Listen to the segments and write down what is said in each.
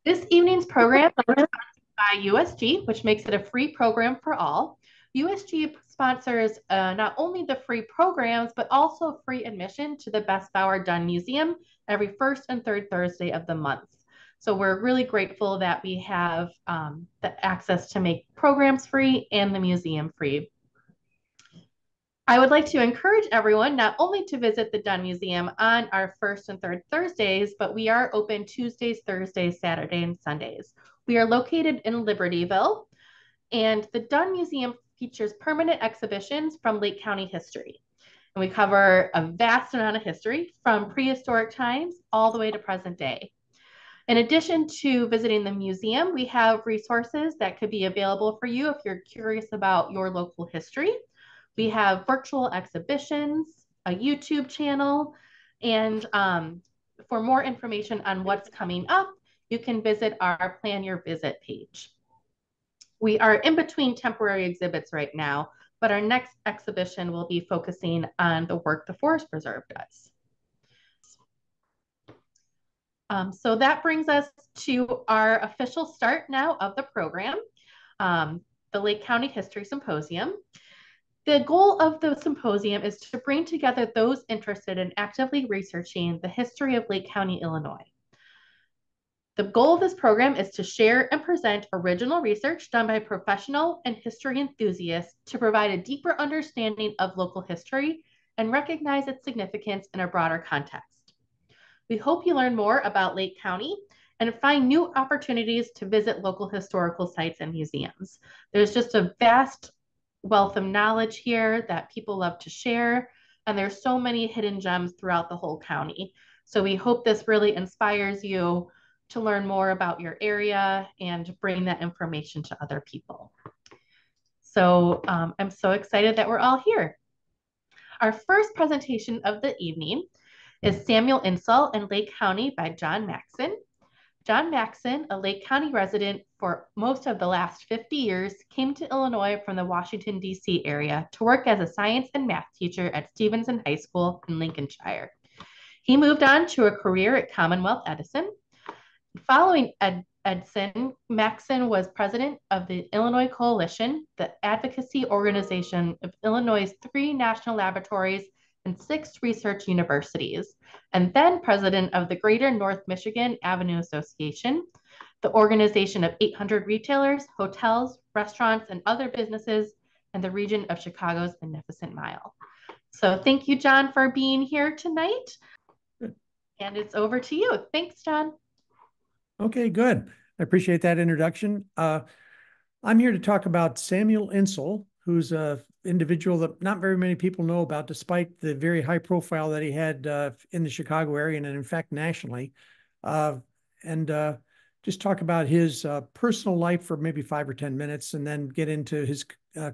This evening's program is sponsored by USG, which makes it a free program for all. USG sponsors not only the free programs, but also free admission to the Best Bauer Dunn Museum every first and third Thursday of the month. So we're really grateful that we have the access to make programs free and the museum free. I would like to encourage everyone not only to visit the Dunn Museum on our first and third Thursdays, but we are open Tuesdays, Thursdays, Saturdays, and Sundays. We are located in Libertyville, and the Dunn Museum features permanent exhibitions from Lake County history. And we cover a vast amount of history from prehistoric times all the way to present day. In addition to visiting the museum, we have resources that could be available for you if you're curious about your local history. We have virtual exhibitions, a YouTube channel, and for more information on what's coming up, you can visit our Plan Your Visit page. We are in between temporary exhibits right now, but our next exhibition will be focusing on the work the Forest Preserve does. So that brings us to our official start now of the program, the Lake County History Symposium. The goal of the symposium is to bring together those interested in actively researching the history of Lake County, Illinois. The goal of this program is to share and present original research done by professional and history enthusiasts to provide a deeper understanding of local history and recognize its significance in a broader context. We hope you learn more about Lake County and find new opportunities to visit local historical sites and museums. There's just a vast wealth of knowledge here that people love to share, and there's so many hidden gems throughout the whole county. So we hope this really inspires you to learn more about your area and bring that information to other people. So I'm so excited that we're all here. Our first presentation of the evening is Samuel Insull in Lake County by John Maxson. John Maxson, a Lake County resident for most of the last 50 years, came to Illinois from the Washington, D.C. area to work as a science and math teacher at Stevenson High School in Lincolnshire. He moved on to a career at Commonwealth Edison. Following Edison, Maxson was president of the Illinois Coalition, the advocacy organization of Illinois' 3 national laboratories and 6 research universities, and then president of the Greater North Michigan Avenue Association, the organization of 800 retailers, hotels, restaurants, and other businesses in the region of Chicago's Magnificent Mile. So thank you, John, for being here tonight. And it's over to you. Thanks, John. Okay, good. I appreciate that introduction. I'm here to talk about Samuel Insull, who's an individual that not very many people know about, despite the very high profile that he had in the Chicago area and in fact nationally. Just talk about his personal life for maybe 5 or 10 minutes and then get into his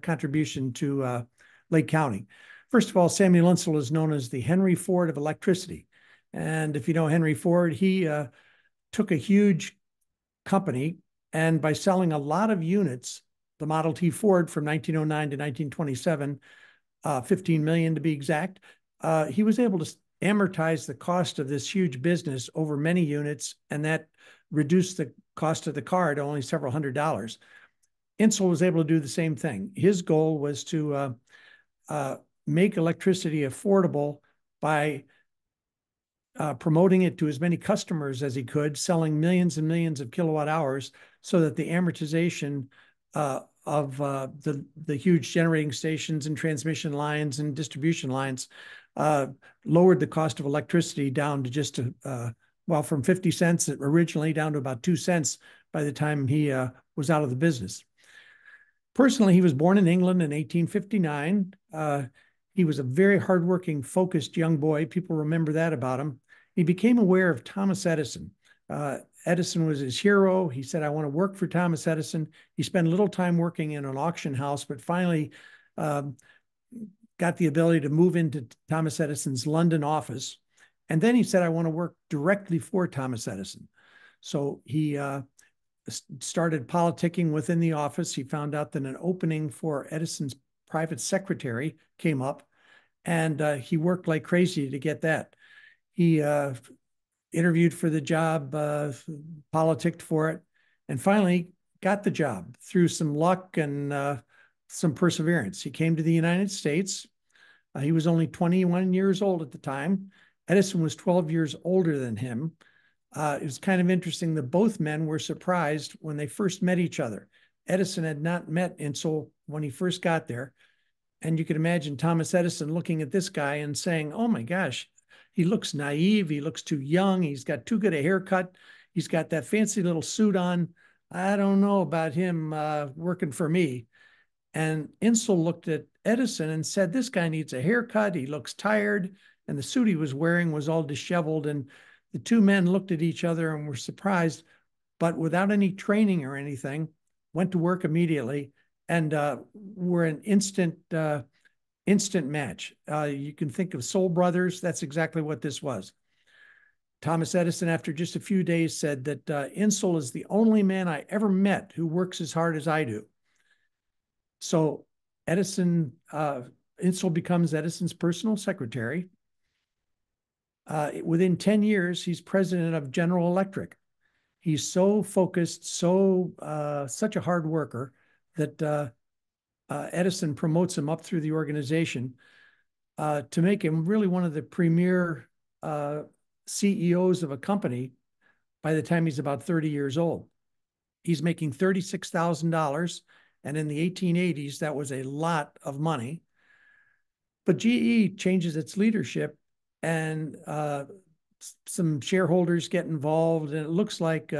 contribution to Lake County. First of all, Samuel Insull is known as the Henry Ford of electricity. And if you know Henry Ford, he took a huge company, and by selling a lot of units, the Model T Ford from 1909 to 1927, 15 million to be exact, he was able to amortize the cost of this huge business over many units, and that reduced the cost of the car to only several $100s. Insull was able to do the same thing. His goal was to make electricity affordable by promoting it to as many customers as he could, selling millions and millions of kilowatt hours so that the amortization of the huge generating stations and transmission lines and distribution lines lowered the cost of electricity down to just, from 50 cents originally down to about 2 cents by the time he was out of the business. Personally, he was born in England in 1859. He was a very hardworking, focused young boy. People remember that about him. He became aware of Thomas Edison. Edison was his hero. He said, I want to work for Thomas Edison. He spent a little time working in an auction house, but finally got the ability to move into Thomas Edison's London office. And then he said, I want to work directly for Thomas Edison. So he started politicking within the office. He found out that an opening for Edison's private secretary came up, and he worked like crazy to get that. He interviewed for the job, politicked for it, and finally got the job through some luck and some perseverance. He came to the United States. He was only 21 years old at the time. Edison was 12 years older than him. It was kind of interesting that both men were surprised when they first met each other. Edison had not met Insull when he first got there. And you could imagine Thomas Edison looking at this guy and saying, oh my gosh, he looks naive. He looks too young. He's got too good a haircut. He's got that fancy little suit on. I don't know about him working for me. And Insull looked at Edison and said, this guy needs a haircut. He looks tired. And the suit he was wearing was all disheveled. And the two men looked at each other and were surprised, but without any training or anything, went to work immediately and were an instant match. You can think of Soul Brothers. That's exactly what this was. Thomas Edison, after just a few days, said that Insull is the only man I ever met who works as hard as I do. So Insull becomes Edison's personal secretary. Within 10 years, he's president of General Electric. He's so focused, such a hard worker that Edison promotes him up through the organization to make him really one of the premier CEOs of a company by the time he's about 30 years old. He's making $36,000, and in the 1880s, that was a lot of money. But GE changes its leadership, and some shareholders get involved, and it looks like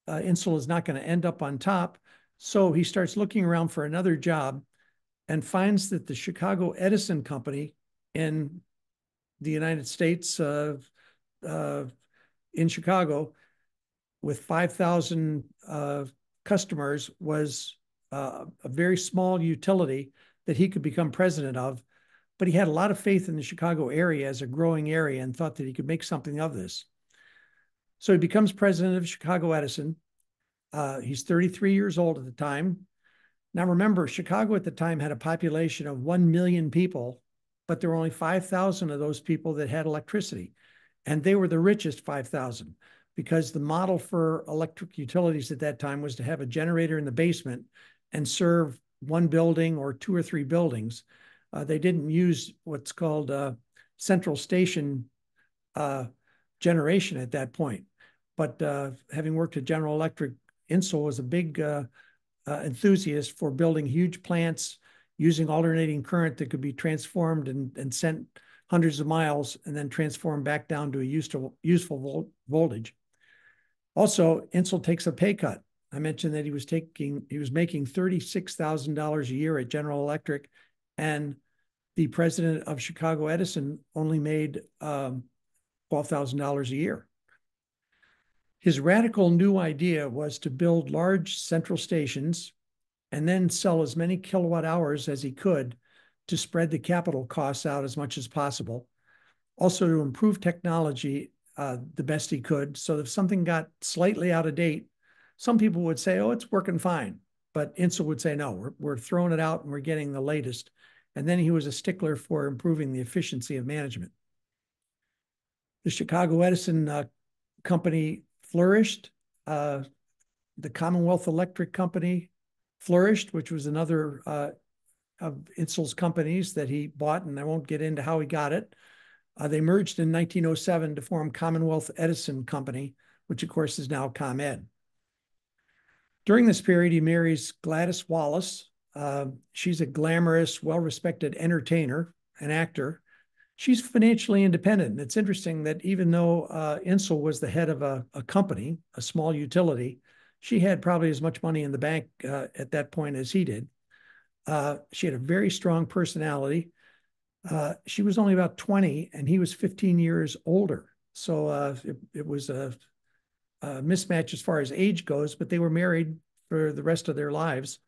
Insull is not going to end up on top. So he starts looking around for another job and finds that the Chicago Edison Company in the United States, in Chicago, with 5,000 customers, was a very small utility that he could become president of. But he had a lot of faith in the Chicago area as a growing area and thought that he could make something of this. So he becomes president of Chicago Edison. He's 33 years old at the time. Now remember, Chicago at the time had a population of 1 million people, but there were only 5,000 of those people that had electricity. And they were the richest 5,000, because the model for electric utilities at that time was to have a generator in the basement and serve one building or 2 or 3 buildings. They didn't use what's called central station generation at that point. But having worked at General Electric, Insull was a big enthusiast for building huge plants using alternating current that could be transformed and sent hundreds of miles and then transformed back down to a useful voltage. Also, Insull takes a pay cut. I mentioned that he was making $36,000 a year at General Electric, and the president of Chicago Edison only made $12,000 a year. His radical new idea was to build large central stations and then sell as many kilowatt hours as he could to spread the capital costs out as much as possible. Also to improve technology the best he could, so that if something got slightly out of date, some people would say, oh, it's working fine. But Insull would say, no, we're throwing it out and we're getting the latest. And then he was a stickler for improving the efficiency of management. The Chicago Edison company flourished. The Commonwealth Electric Company flourished, which was another of Insull's companies that he bought, and I won't get into how he got it. They merged in 1907 to form Commonwealth Edison Company, which of course is now ComEd. During this period, he marries Gladys Wallace. She's a glamorous, well-respected entertainer, an actor. She's financially independent. And it's interesting that even though Insull was the head of a company, a small utility, she had probably as much money in the bank at that point as he did. She had a very strong personality. She was only about 20 and he was 15 years older. So it was a mismatch as far as age goes, but they were married for the rest of their lives.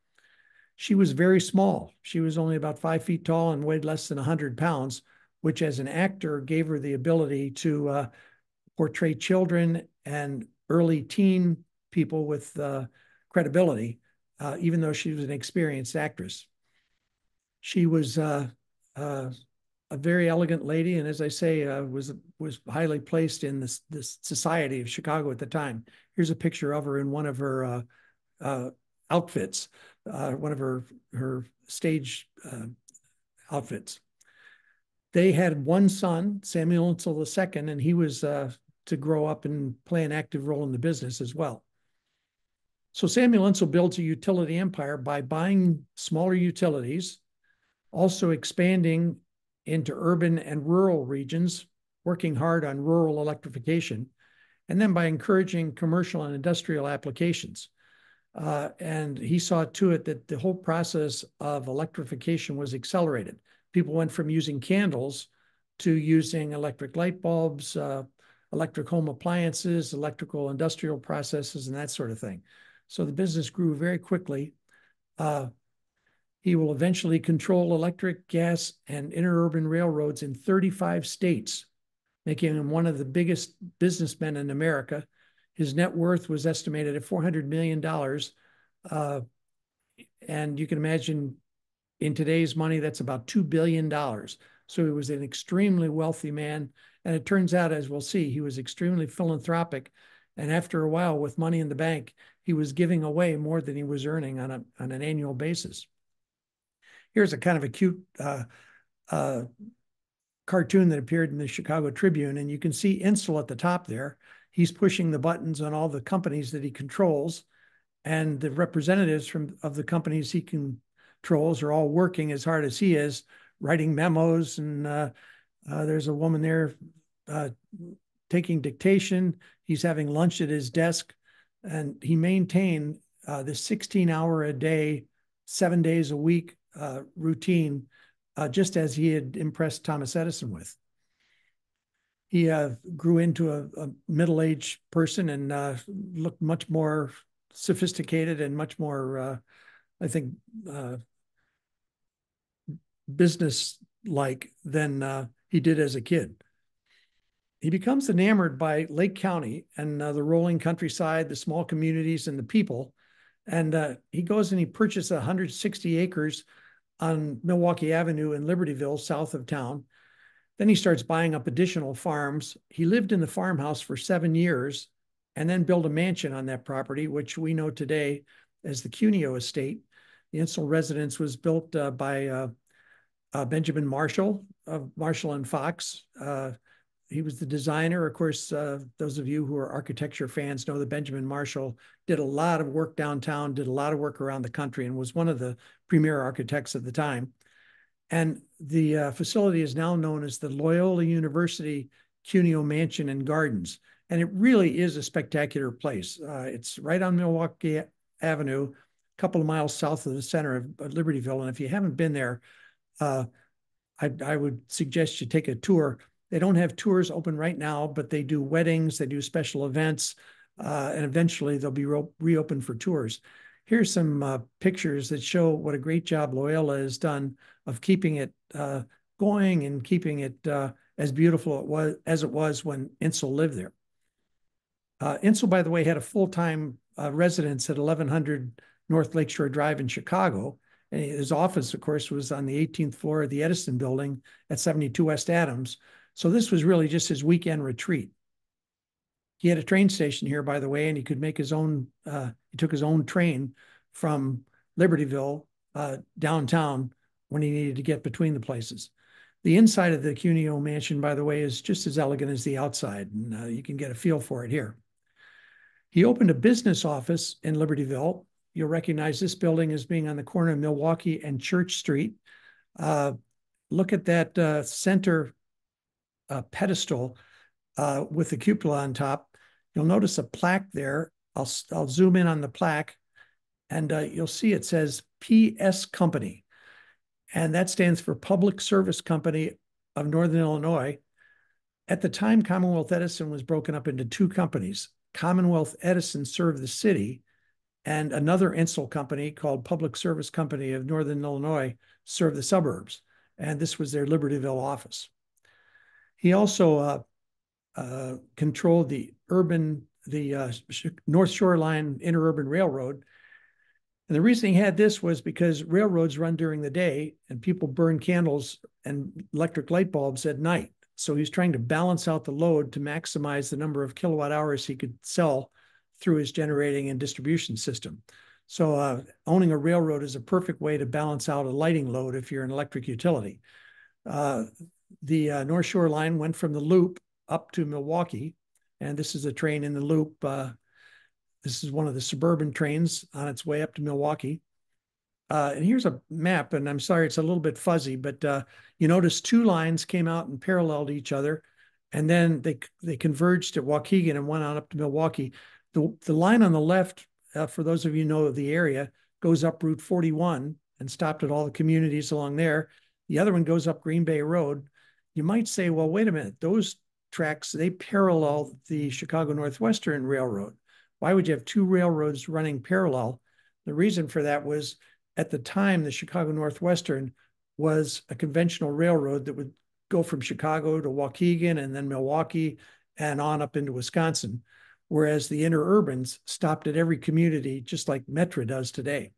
She was very small. She was only about 5 feet tall and weighed less than 100 pounds, which as an actor gave her the ability to portray children and early teen people with credibility, even though she was an experienced actress. She was a very elegant lady, and as I say, was highly placed in this society of Chicago at the time. Here's a picture of her in one of her outfits, one of her stage outfits. They had one son, Samuel Insull II, and he was to grow up and play an active role in the business as well. So Samuel Insull builds a utility empire by buying smaller utilities, also expanding into urban and rural regions, working hard on rural electrification, and then by encouraging commercial and industrial applications. And he saw to it that the whole process of electrification was accelerated. People went from using candles to using electric light bulbs, electric home appliances, electrical industrial processes, and that sort of thing. So the business grew very quickly. He will eventually control electric, gas, and interurban railroads in 35 states, making him one of the biggest businessmen in America. His net worth was estimated at $400 million. And you can imagine in today's money, that's about $2 billion. So he was an extremely wealthy man. And it turns out, as we'll see, he was extremely philanthropic. And after a while, with money in the bank, he was giving away more than he was earning on an annual basis. Here's a kind of a cute cartoon that appeared in the Chicago Tribune. And you can see Insull at the top there. He's pushing the buttons on all the companies that he controls. And the representatives of the companies he controls are all working as hard as he is, writing memos. And there's a woman there taking dictation. He's having lunch at his desk. And he maintained this 16-hour-a-day, 7 days a week routine, just as he had impressed Thomas Edison with. He grew into a middle-aged person and looked much more sophisticated and much more, I think, business-like than he did as a kid. He becomes enamored by Lake County and the rolling countryside, the small communities, and the people. And he goes and he purchases 160 acres on Milwaukee Avenue in Libertyville, south of town. Then he starts buying up additional farms. He lived in the farmhouse for 7 years and then built a mansion on that property, which we know today as the Cuneo Estate. The Insull residence was built by Benjamin Marshall of Marshall and Fox. He was the designer. Of course, those of you who are architecture fans know that Benjamin Marshall did a lot of work downtown, did a lot of work around the country, and was one of the premier architects at the time. And the facility is now known as the Loyola University Cuneo Mansion and Gardens. And it really is a spectacular place. It's right on Milwaukee Avenue, a couple of miles south of the center of Libertyville. And if you haven't been there, I would suggest you take a tour. They don't have tours open right now, but they do weddings, they do special events, and eventually they'll be reopened for tours. Here's some pictures that show what a great job Loyola has done of keeping it going and keeping it as beautiful as it was when Insull lived there. Insull, by the way, had a full-time residence at 1100 North Lakeshore Drive in Chicago. And his office, of course, was on the 18th floor of the Edison building at 72 West Adams. So this was really just his weekend retreat. He had a train station here, by the way, and he could make his own, he took his own train from Libertyville downtown when he needed to get between the places. The inside of the Cuneo Mansion, by the way, is just as elegant as the outside, and you can get a feel for it here. He opened a business office in Libertyville. You'll recognize this building as being on the corner of Milwaukee and Church Street. Look at that center pedestal with the cupola on top. You'll notice a plaque there. I'll zoom in on the plaque, and you'll see it says PS Company. And that stands for Public Service Company of Northern Illinois. At the time, Commonwealth Edison was broken up into two companies. Commonwealth Edison served the city, and another Insull company called Public Service Company of Northern Illinois served the suburbs. And this was their Libertyville office. He also controlled the North Shoreline Interurban Railroad. And the reason he had this was because railroads run during the day and people burn candles and electric light bulbs at night. So he's trying to balance out the load to maximize the number of kilowatt hours he could sell through his generating and distribution system. So owning a railroad is a perfect way to balance out a lighting load if you're an electric utility. The North Shore line went from the Loop up to Milwaukee, and this is a train in the Loop. This is one of the suburban trains on its way up to Milwaukee. And here's a map, and I'm sorry, it's a little bit fuzzy, but you notice two lines came out and paralleled each other, and then they converged at Waukegan and went on up to Milwaukee. The line on the left, for those of you who know of the area, goes up Route 41 and stopped at all the communities along there. The other one goes up Green Bay Road. You might say, well, wait a minute, those tracks, they parallel the Chicago Northwestern Railroad. Why would you have two railroads running parallel? The reason for that was at the time, the Chicago Northwestern was a conventional railroad that would go from Chicago to Waukegan and then Milwaukee and on up into Wisconsin, whereas the interurbans stopped at every community, just like Metra does today.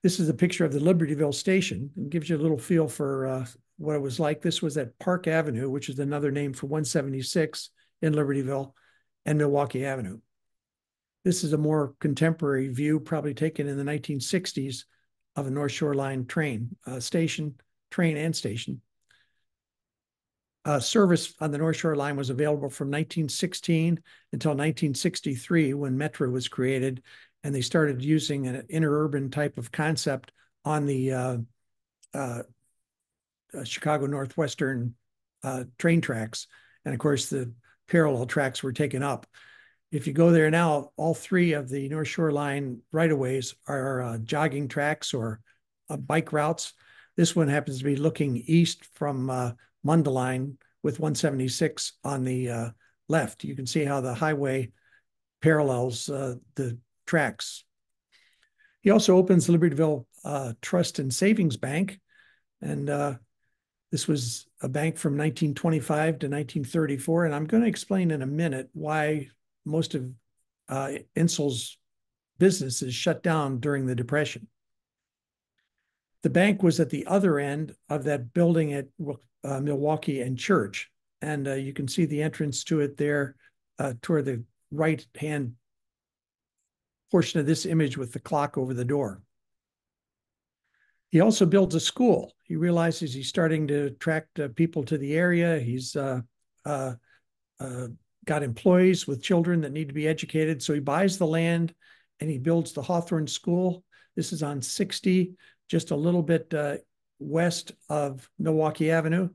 This is a picture of the Libertyville station. It gives you a little feel for what it was like. This was at Park Avenue, which is another name for 176 in Libertyville, and Milwaukee Avenue. This is a more contemporary view, probably taken in the 1960s, of a North Shore Line train station. Service on the North Shore Line was available from 1916 until 1963 when Metra was created, and they started using an interurban type of concept on the Chicago Northwestern train tracks. And of course, the parallel tracks were taken up. If you go there now, all three of the North Shore Line right-of-ways are jogging tracks or bike routes. This one happens to be looking east from Mundelein with 176 on the left. You can see how the highway parallels the tracks. He also opens the Libertyville Trust and Savings Bank, and this was a bank from 1925 to 1934, and I'm going to explain in a minute why most of Insull's businesses shut down during the Depression. The bank was at the other end of that building at Milwaukee and Church, and you can see the entrance to it there toward the right-hand portion of this image with the clock over the door. He also builds a school. He realizes he's starting to attract people to the area. He's got employees with children that need to be educated. So he buys the land and he builds the Hawthorne School. This is on 60, just a little bit west of Milwaukee Avenue.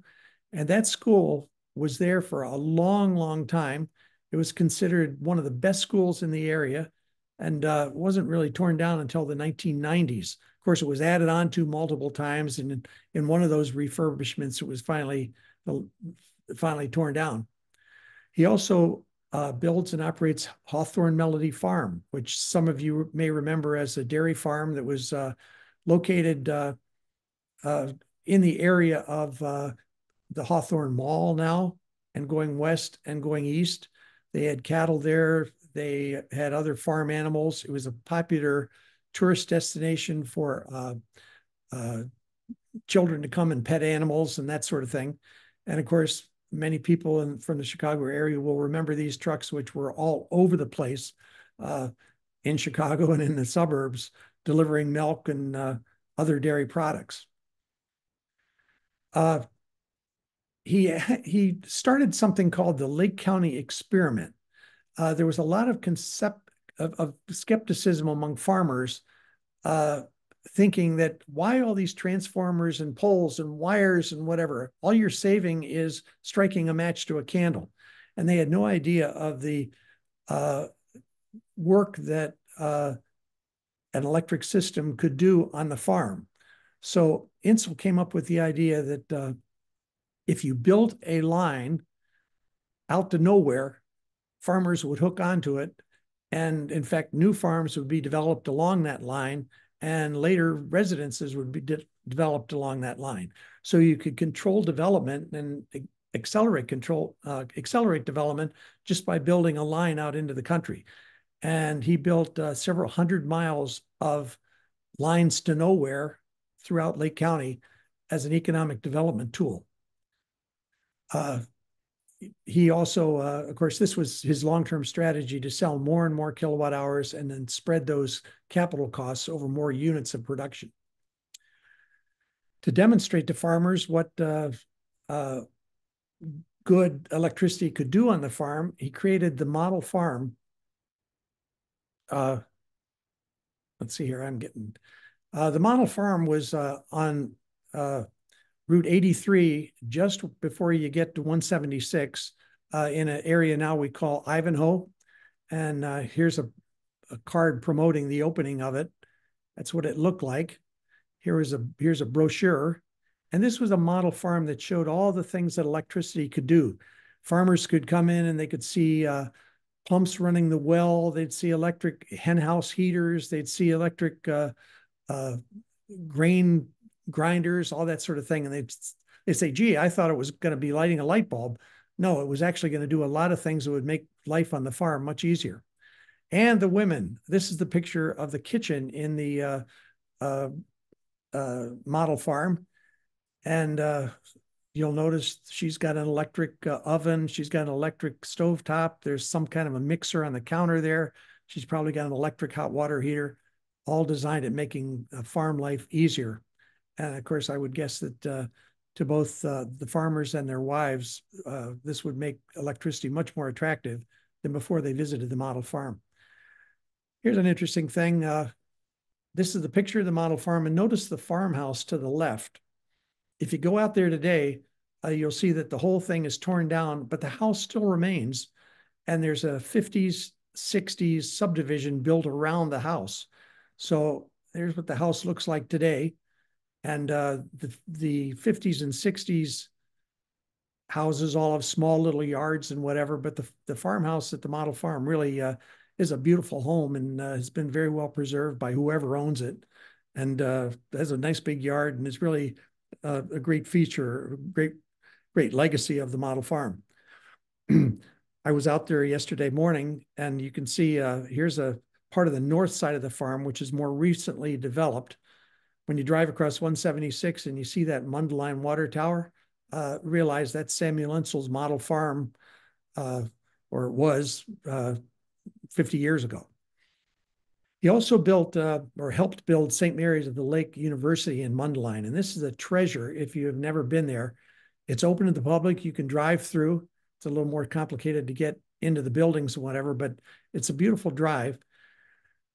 And that school was there for a long, long time. It was considered one of the best schools in the area and wasn't really torn down until the 1990s. Of course, it was added on to multiple times. And in one of those refurbishments, it was finally torn down. He also builds and operates Hawthorne Melody Farm, which some of you may remember as a dairy farm that was located in the area of the Hawthorne Mall now, and going west and going east. They had cattle there. They had other farm animals. It was a popular tourist destination for children to come and pet animals and that sort of thing. And of course, many people from the Chicago area will remember these trucks, which were all over the place in Chicago and in the suburbs, delivering milk and other dairy products. He started something called the Lake County Experiment. There was a lot of skepticism among farmers, thinking that why all these transformers and poles and wires and whatever? All you're saving is striking a match to a candle. And they had no idea of the work that an electric system could do on the farm. So Insull came up with the idea that if you built a line out to nowhere, farmers would hook onto it. And in fact, new farms would be developed along that line, and later residences would be developed along that line. So you could control development and accelerate development just by building a line out into the country. And he built several hundred miles of lines to nowhere throughout Lake County as an economic development tool. He also, of course, this was his long-term strategy to sell more and more kilowatt hours and then spread those capital costs over more units of production. To demonstrate to farmers what good electricity could do on the farm, he created the model farm. Let's see here, the model farm was on Route 83, just before you get to 176, in an area now we call Ivanhoe. And here's a card promoting the opening of it. That's what it looked like. Here's a brochure. And this was a model farm that showed all the things that electricity could do. Farmers could come in and they could see pumps running the well. They'd see electric hen house heaters. They'd see electric grain grinders, all that sort of thing. And they say, gee, I thought it was going to be lighting a light bulb. No, it was actually going to do a lot of things that would make life on the farm much easier. And the women, this is the picture of the kitchen in the model farm. And you'll notice she's got an electric oven. She's got an electric stovetop. There's some kind of a mixer on the counter there. She's probably got an electric hot water heater, all designed at making farm life easier. And of course, I would guess that to both the farmers and their wives, this would make electricity much more attractive than before they visited the model farm. Here's an interesting thing. This is the picture of the model farm, and notice the farmhouse to the left. If you go out there today, you'll see that the whole thing is torn down, but the house still remains. And there's a 50s, 60s subdivision built around the house. So there's what the house looks like today. And the 50s and 60s houses all have small little yards and whatever, but the farmhouse at the model farm really is a beautiful home and has been very well preserved by whoever owns it. And has a nice big yard, and it's really a great feature, great legacy of the model farm. I was out there yesterday morning, and you can see here's a part of the north side of the farm, which is more recently developed. When you drive across 176 and you see that Mundelein water tower, realize that's Samuel Insull's model farm, or it was 50 years ago. He also built or helped build St. Mary's of the Lake University in Mundelein. And this is a treasure if you have never been there. It's open to the public. You can drive through. It's a little more complicated to get into the buildings and whatever, but it's a beautiful drive.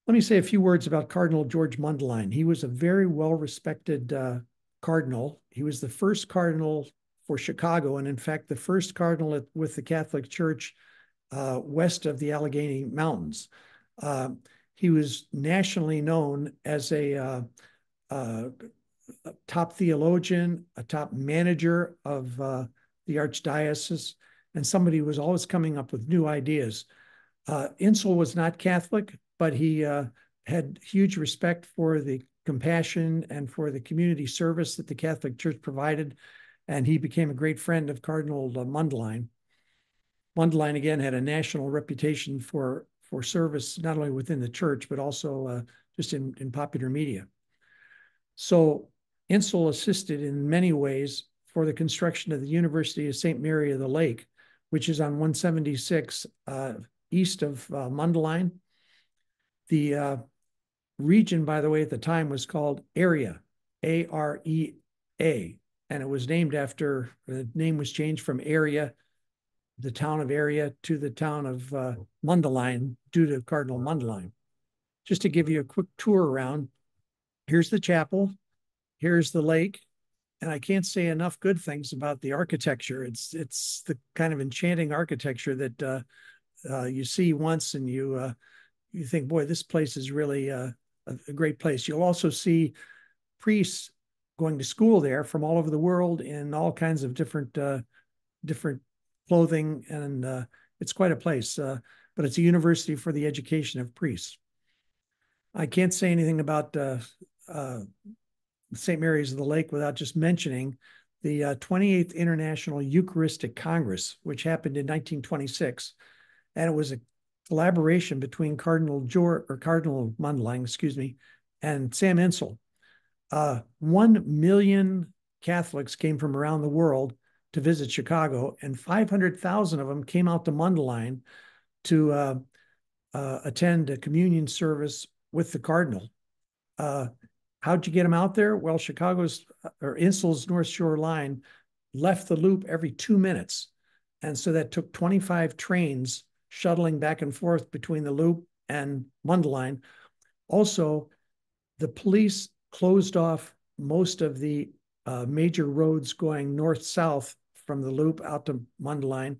Let me say a few words about Cardinal George Mundelein. He was a very well-respected cardinal. He was the first cardinal for Chicago, and in fact, the first cardinal with the Catholic Church west of the Allegheny Mountains. He was nationally known as a top theologian, a top manager of the archdiocese, and somebody who was always coming up with new ideas. Insull was not Catholic, but he had huge respect for the compassion and for the community service that the Catholic Church provided, and he became a great friend of Cardinal Mundelein. Mundelein, again, had a national reputation for service, not only within the church, but also just in popular media. So Insull assisted in many ways for the construction of the University of St. Mary of the Lake, which is on 176 east of Mundelein. The region, by the way, at the time was called Area, A-R-E-A, and it was named after, the name was changed from Area, the town of Area, to the town of Mundelein due to Cardinal Mundelein. Just to give you a quick tour around, here's the chapel, here's the lake, and I can't say enough good things about the architecture. It's the kind of enchanting architecture that you see once and you think, boy, this place is really a great place. You'll also see priests going to school there from all over the world in all kinds of different clothing, and it's quite a place, but it's a university for the education of priests. I can't say anything about St. Mary's of the Lake without just mentioning the 28th International Eucharistic Congress, which happened in 1926. And it was collaboration between Cardinal Mundelein, excuse me, and Sam Insull. 1 million Catholics came from around the world to visit Chicago, and 500,000 of them came out to Mundelein to attend a communion service with the Cardinal. How'd you get them out there? Well, Insull's North Shore line left the loop every 2 minutes. And so that took 25 trains shuttling back and forth between the loop and Mundelein. Also, the police closed off most of the major roads going north-south from the loop out to Mundelein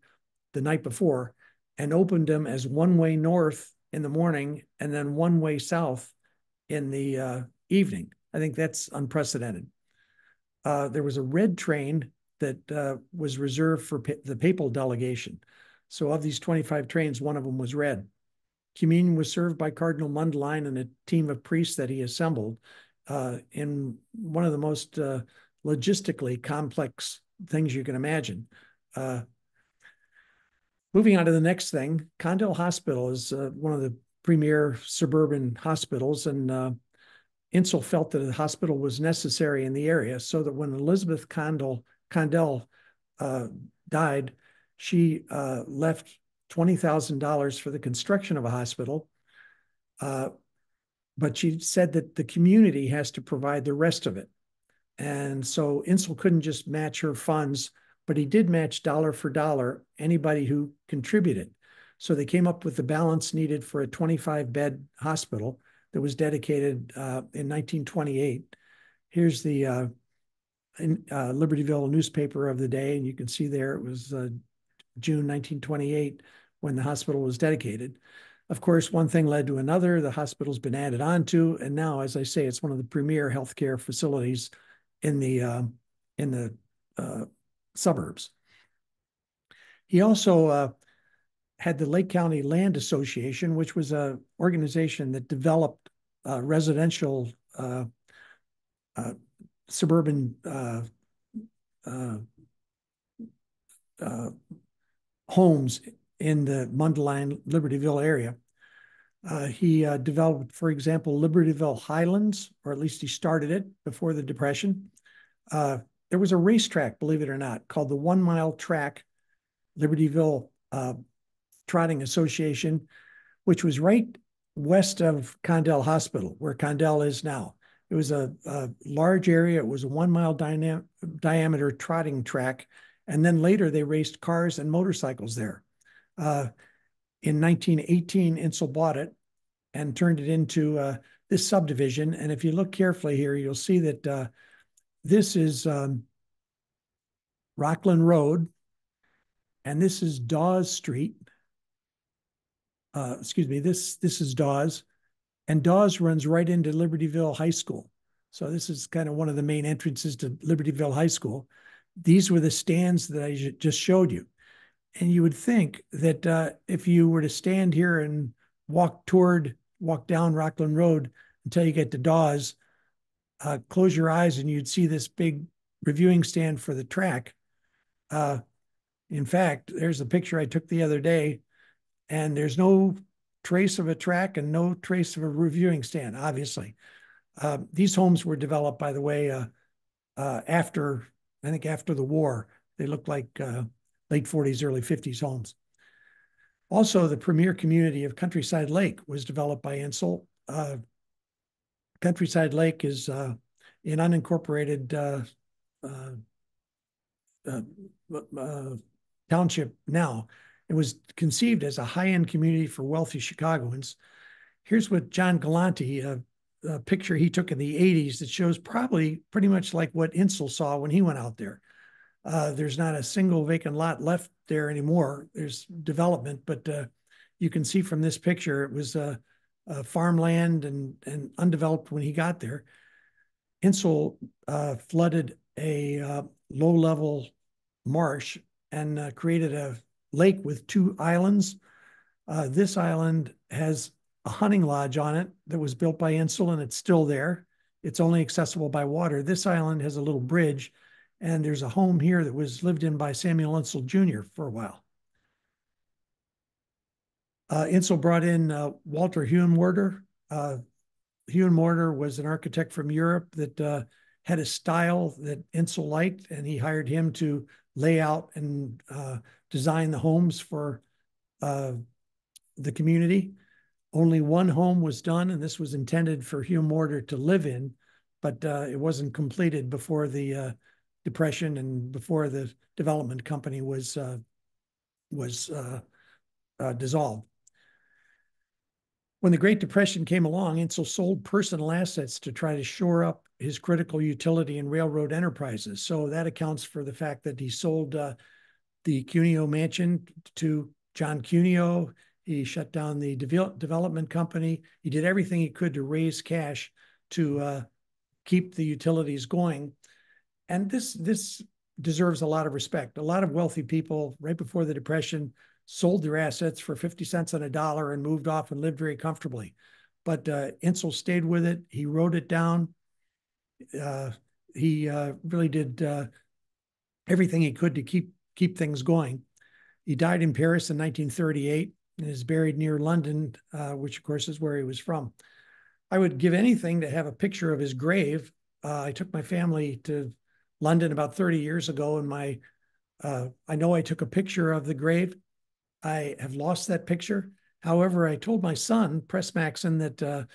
the night before and opened them as one-way north in the morning and then one-way south in the evening. I think that's unprecedented. There was a red train that was reserved for the papal delegation. So of these 25 trains, one of them was red. Communion was served by Cardinal Mundelein and a team of priests that he assembled in one of the most logistically complex things you can imagine. Moving on to the next thing, Condell Hospital is one of the premier suburban hospitals, and Insull felt that a hospital was necessary in the area, so that when Elizabeth Condell died, she left $20,000 for the construction of a hospital. But she said that the community has to provide the rest of it. And so Insull couldn't just match her funds, but he did match dollar for dollar anybody who contributed. So they came up with the balance needed for a 25-bed hospital that was dedicated in 1928. Here's the Libertyville newspaper of the day, and you can see there it was June 1928 when the hospital was dedicated. Of course, one thing led to another. The hospital's been added on to, and now, as I say, it's one of the premier healthcare facilities in the suburbs. He also had the Lake County Land Association, which was an organization that developed residential suburban homes in the Mundelein, Libertyville area. He developed, for example, Libertyville Highlands, or at least he started it before the Depression. There was a racetrack, believe it or not, called the 1 Mile Track Libertyville Trotting Association, which was right west of Condell Hospital, where Condell is now. It was a large area. It was a 1 mile diameter trotting track. And then later they raced cars and motorcycles there. In 1918, Insull bought it and turned it into this subdivision. And if you look carefully here, you'll see that this is Rockland Road, and this is Dawes Street. Excuse me, this is Dawes, and Dawes runs right into Libertyville High School. So this is kind of one of the main entrances to Libertyville High School. These were the stands that I just showed you. And you would think that if you were to stand here and walk down Rockland Road until you get to Dawes, close your eyes and you'd see this big reviewing stand for the track. In fact, there's a picture I took the other day, and there's no trace of a track and no trace of a reviewing stand, obviously. These homes were developed, by the way, after the war. They looked like late 40s, early 50s homes. Also, the premier community of Countryside Lake was developed by Insull. Countryside Lake is an unincorporated township now. It was conceived as a high-end community for wealthy Chicagoans. Here's what John Galante, a picture he took in the 80s that shows probably pretty much like what Insull saw when he went out there. There's not a single vacant lot left there anymore. There's development, but you can see from this picture, it was farmland and undeveloped when he got there. Insull flooded a low-level marsh and created a lake with 2 islands. This island has a hunting lodge on it that was built by Insull, and it's still there. It's only accessible by water. This island has a little bridge, and there's a home here that was lived in by Samuel Insull Jr. for a while. Insull brought in Walter Huenwerder. Huenwerder was an architect from Europe that had a style that Insull liked, and he hired him to lay out and design the homes for the community. Only one home was done, and this was intended for Huenwerder to live in, but it wasn't completed before the Depression and before the development company was dissolved. When the Great Depression came along, Insull sold personal assets to try to shore up his critical utility and railroad enterprises. So that accounts for the fact that he sold the Cuneo Mansion to John Cuneo. He shut down the development company. He did everything he could to raise cash to keep the utilities going. And this deserves a lot of respect. A lot of wealthy people right before the Depression sold their assets for 50 cents on a dollar and moved off and lived very comfortably. But Insull stayed with it. He wrote it down. He really did everything he could to keep things going. He died in Paris in 1938 and is buried near London, which of course is where he was from. I would give anything to have a picture of his grave. I took my family to London about 30 years ago, and I know I took a picture of the grave. I have lost that picture. However, I told my son, Press Maxson, that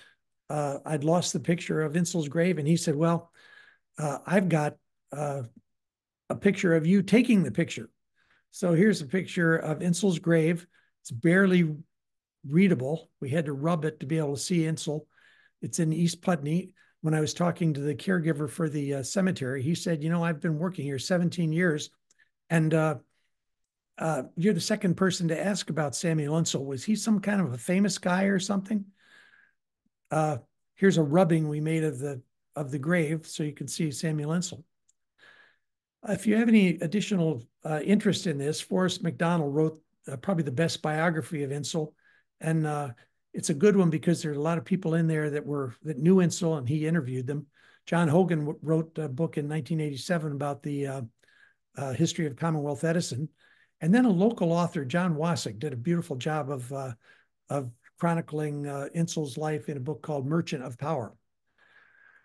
I'd lost the picture of Insull's grave, and he said, well, I've got a picture of you taking the picture. So here's a picture of Insull's grave. It's barely readable. We had to rub it to be able to see Insull. It's in East Putney. When I was talking to the caregiver for the cemetery, he said, I've been working here 17 years, and you're the second person to ask about Samuel Insull. Was he some kind of a famous guy or something? Here's a rubbing we made of the grave so you can see Samuel Insull. If you have any additional interest in this, Forrest McDonald wrote probably the best biography of Insull, and it's a good one because there's a lot of people in there that knew Insull, and he interviewed them. John Hogan wrote a book in 1987 about the history of Commonwealth Edison, and then a local author, John Wasik, did a beautiful job of chronicling Insull's life in a book called Merchant of Power.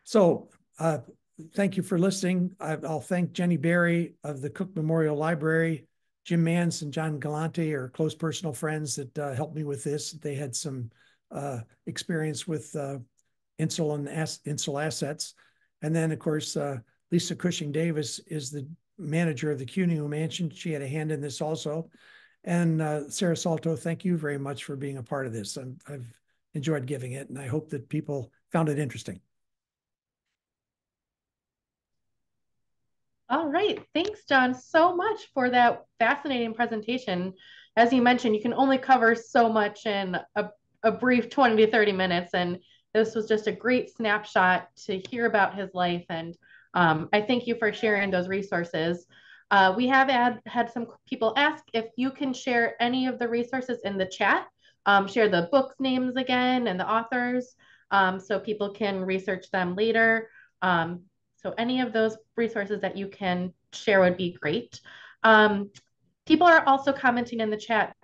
So thank you for listening. I'll thank Jenny Berry of the Cook Memorial Library. Jim Mans and John Galante are close personal friends that helped me with this. They had some experience with Insull and Insull assets. And then, of course, Lisa Cushing Davis is the manager of the Cuneo Mansion. She had a hand in this also. And Sarah Salto, thank you very much for being a part of this. I've enjoyed giving it, and I hope that people found it interesting. All right. Thanks, John, so much for that fascinating presentation. As you mentioned, you can only cover so much in a brief 20 to 30 minutes, and this was just a great snapshot to hear about his life, and I thank you for sharing those resources. We have had some people ask if you can share any of the resources in the chat, share the books names again and the authors, so people can research them later. So any of those resources that you can share would be great. People are also commenting in the chat.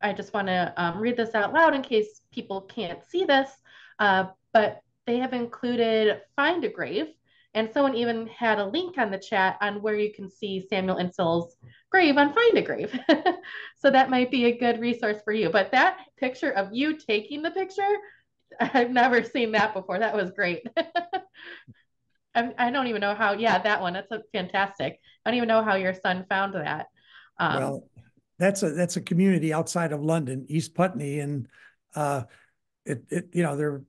I just want to read this out loud in case people can't see this, but they have included Find a Grave, and someone even had a link on the chat on where you can see Samuel Insull's grave on Find a Grave. So that might be a good resource for you. But that picture of you taking the picture, I've never seen that before. That was great. I don't even know how, yeah, that one, that's fantastic. I don't even know how your son found that. Well, that's a community outside of London, East Putney, and there are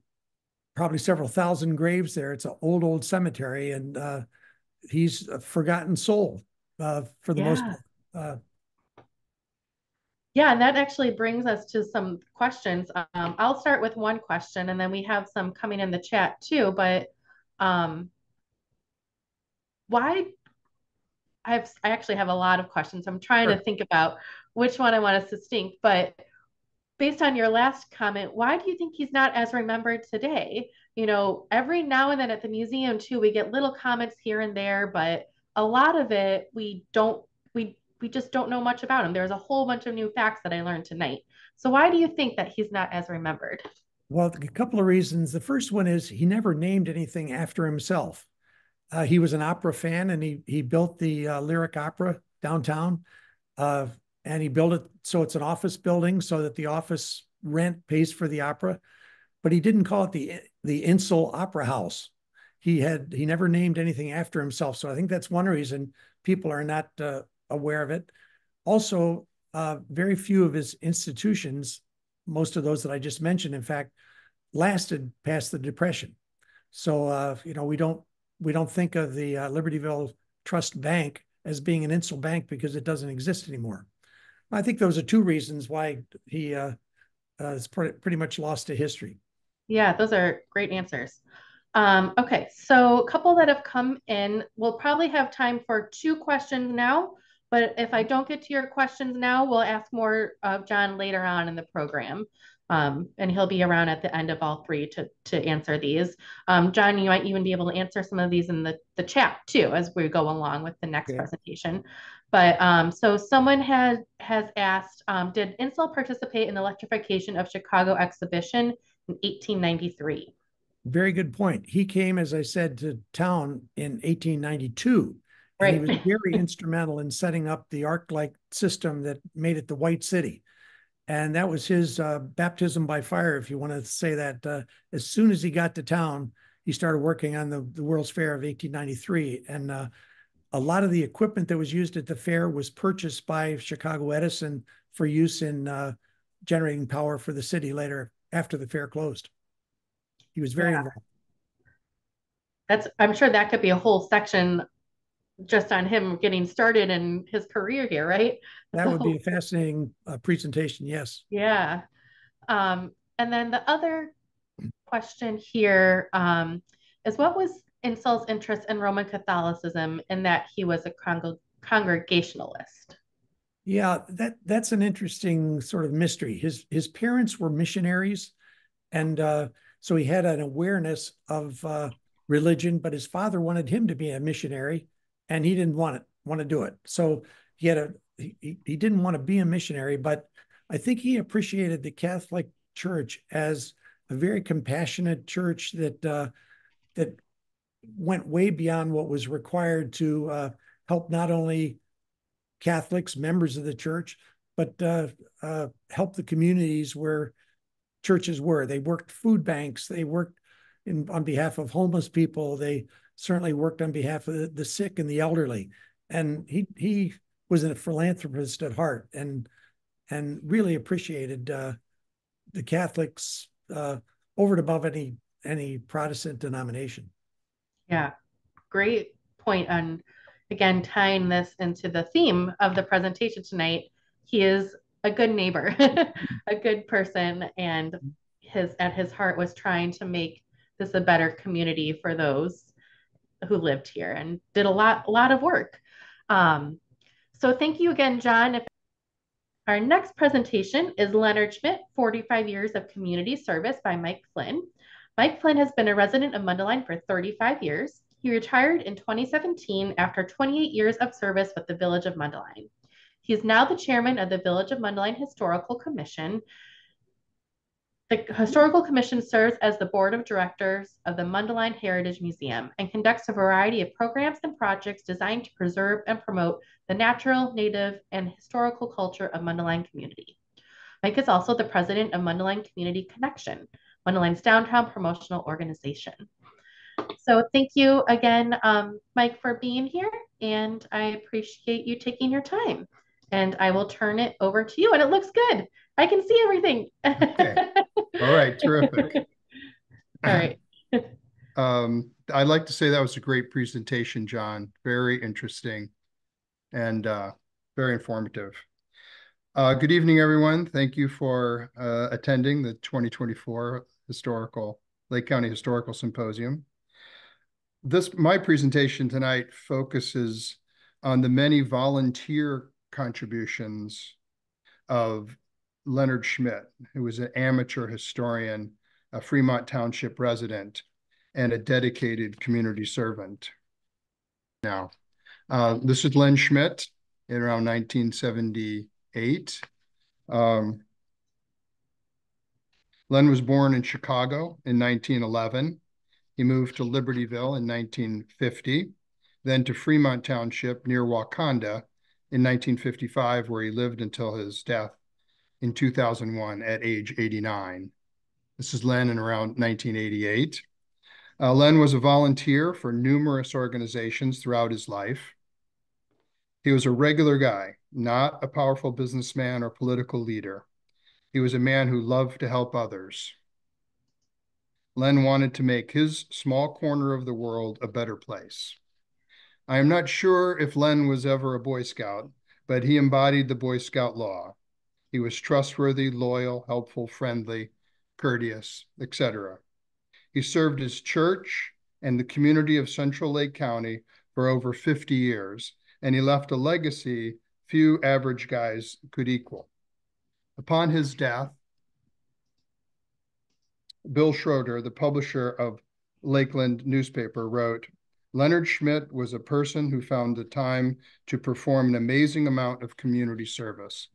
probably several thousand graves there. It's an old cemetery, and he's a forgotten soul for the most part. Yeah, and that actually brings us to some questions. I'll start with one question, and then we have some coming in the chat too. But why? I actually have a lot of questions. I'm trying to think about which one I want to distinct, but based on your last comment, why do you think he's not as remembered today? Every now and then at the museum too, we get little comments here and there, but a lot of it we just don't know much about him. There's a whole bunch of new facts that I learned tonight. So why do you think that he's not as remembered? Well, a couple of reasons. The first one is he never named anything after himself. He was an opera fan, and he built the Lyric Opera downtown, uh, and he built it so it's an office building so that the office rent pays for the opera. But he didn't call it the Insull Opera House. He never named anything after himself. So I think that's one reason people are not aware of it. Also, very few of his institutions, most of those that I just mentioned, in fact, lasted past the Depression. So we don't think of the Libertyville Trust Bank as being an Insull bank because it doesn't exist anymore. I think those are two reasons why he is pretty much lost to history. Yeah, those are great answers. Okay, so a couple that have come in. We'll probably have time for two questions now, but if I don't get to your questions now, we'll ask more of John later on in the program. And he'll be around at the end of all three to answer these. John, you might even be able to answer some of these in the chat too as we go along with the next presentation. But so someone has asked, did Insull participate in the electrification of Chicago exhibition in 1893? Very good point. He came, as I said, to town in 1892, and right. He was very instrumental in setting up the arc-like system that made it the White City. And that was his baptism by fire, if you want to say that. As soon as he got to town, he started working on the World's Fair of 1893. And a lot of the equipment that was used at the fair was purchased by Chicago Edison for use in generating power for the city later after the fair closed. He was very involved. I'm sure that could be a whole section just on him getting started in his career here, right? That would be a fascinating presentation, yes. Yeah. And then the other question here is what was Insull's interest in Roman Catholicism in that he was a congregationalist? Yeah, that's an interesting sort of mystery. His parents were missionaries, and so he had an awareness of religion, but his father wanted him to be a missionary, and he didn't want to do it. So he didn't want to be a missionary, but I think he appreciated the Catholic Church as a very compassionate church that went way beyond what was required to help not only Catholics, members of the church, but help the communities where churches were. They worked food banks. They worked on behalf of homeless people. They certainly worked on behalf of the sick and the elderly. And he was a philanthropist at heart and really appreciated the Catholics over and above any Protestant denomination. Yeah, great point on, again, tying this into the theme of the presentation tonight. He is a good neighbor, a good person, and at his heart was trying to make this a better community for those who lived here and did a lot of work. So thank you again, John. Our next presentation is Leonard Schmitt, 45 Years of Community Service by Mike Flynn. Mike Flynn has been a resident of Mundelein for 35 years. He retired in 2017 after 28 years of service with the Village of Mundelein. He is now the chairman of the Village of Mundelein Historical Commission. The Historical Commission serves as the board of directors of the Mundelein Heritage Museum and conducts a variety of programs and projects designed to preserve and promote the natural, native, and historical culture of Mundelein community. Mike is also the president of Mundelein Community Connection, Mundelein's downtown promotional organization. So thank you again, Mike, for being here, and I appreciate you taking your time. And I will turn it over to you, and it looks good. I can see everything. Okay. All right, terrific. All right. I'd like to say that was a great presentation, John. Very interesting and very informative. Good evening, everyone. Thank you for attending the 2024 Lake County Historical Symposium. My presentation tonight focuses on the many volunteer contributions of Leonard Schmitt, who was an amateur historian, a Fremont Township resident, and a dedicated community servant. Now, this is Len Schmitt in around 1978. Len was born in Chicago in 1911. He moved to Libertyville in 1950, then to Fremont Township near Wakanda in 1955, where he lived until his death in 2001 at age 89. This is Len in around 1988. Len was a volunteer for numerous organizations throughout his life. He was a regular guy, not a powerful businessman or political leader. He was a man who loved to help others. Len wanted to make his small corner of the world a better place. I am not sure if Len was ever a Boy Scout, but he embodied the Boy Scout law. He was trustworthy, loyal, helpful, friendly, courteous, etc. He served his church and the community of Central Lake County for over 50 years, and he left a legacy few average guys could equal. Upon his death, Bill Schroeder, the publisher of Lakeland newspaper, wrote, "Leonard Schmitt was a person who found the time to perform an amazing amount of community service.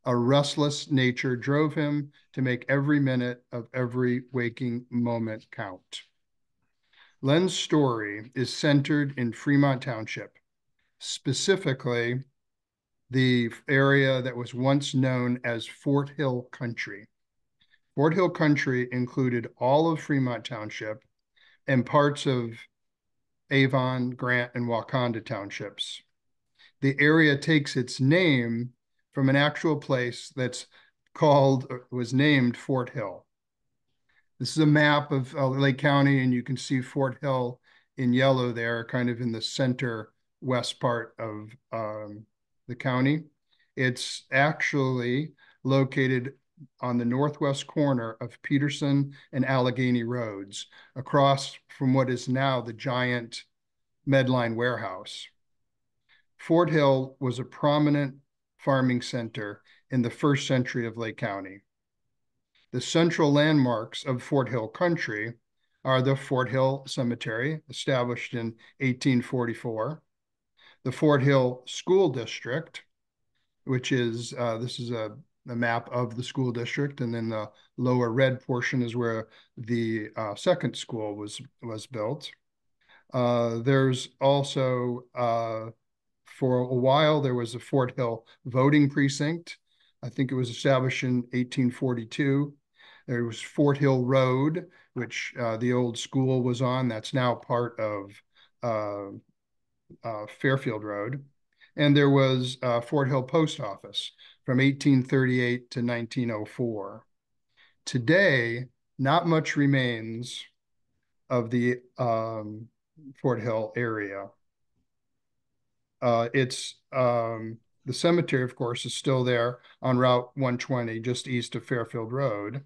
A restless nature drove him to make every minute of every waking moment count." Len's story is centered in Fremont Township, specifically the area that was once known as Fort Hill Country. Fort Hill Country included all of Fremont Township and parts of Avon, Grant, and Wakanda Townships. The area takes its name from an actual place was named Fort Hill. This is a map of Lake County, and you can see Fort Hill in yellow there, kind of in the center west part of the county. It's actually located on the northwest corner of Peterson and Allegheny Roads, across from what is now the giant Medline warehouse. Fort Hill was a prominent farming center in the first century of Lake County. The central landmarks of Fort Hill Country are the Fort Hill Cemetery, established in 1844, the Fort Hill School District, which is, this is a map of the school district, and then the lower red portion is where the second school was built. There's also, for a while, there was a Fort Hill voting precinct. I think it was established in 1842. There was Fort Hill Road, which the old school was on. That's now part of Fairfield Road. And there was Fort Hill Post Office from 1838 to 1904. Today, not much remains of the Fort Hill area. The cemetery, of course, is still there on Route 120, just east of Fairfield Road.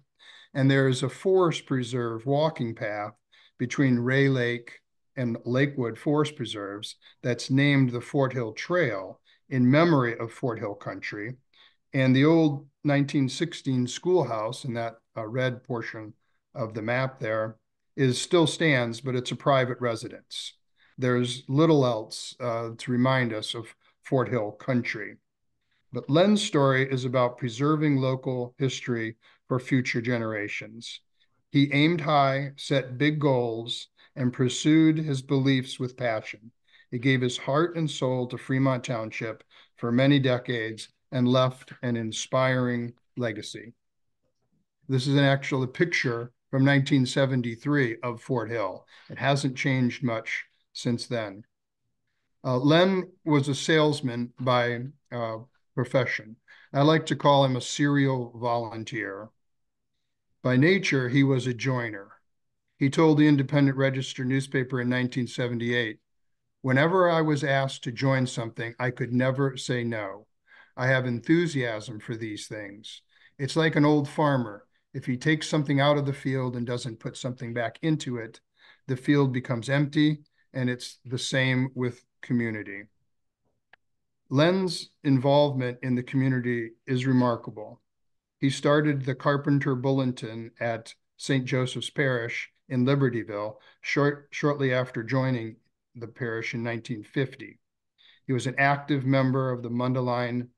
And there is a forest preserve walking path between Ray Lake and Lakewood Forest Preserves that's named the Fort Hill Trail in memory of Fort Hill Country. And the old 1916 schoolhouse in that red portion of the map there still stands, but it's a private residence. There's little else to remind us of Fort Hill Country. But Len's story is about preserving local history for future generations. He aimed high, set big goals, and pursued his beliefs with passion. He gave his heart and soul to Fremont Township for many decades and left an inspiring legacy. This is a picture from 1973 of Fort Hill. It hasn't changed much since then. Len was a salesman by profession. I like to call him a serial volunteer. By nature, he was a joiner. He told the Independent Register newspaper in 1978, "Whenever I was asked to join something, I could never say no. I have enthusiasm for these things. It's like an old farmer. If he takes something out of the field and doesn't put something back into it, the field becomes empty, and it's the same with community." Len's involvement in the community is remarkable. He started the Carpenter Bulletin at St. Joseph's Parish in Libertyville shortly after joining the parish in 1950. He was an active member of the Mundelein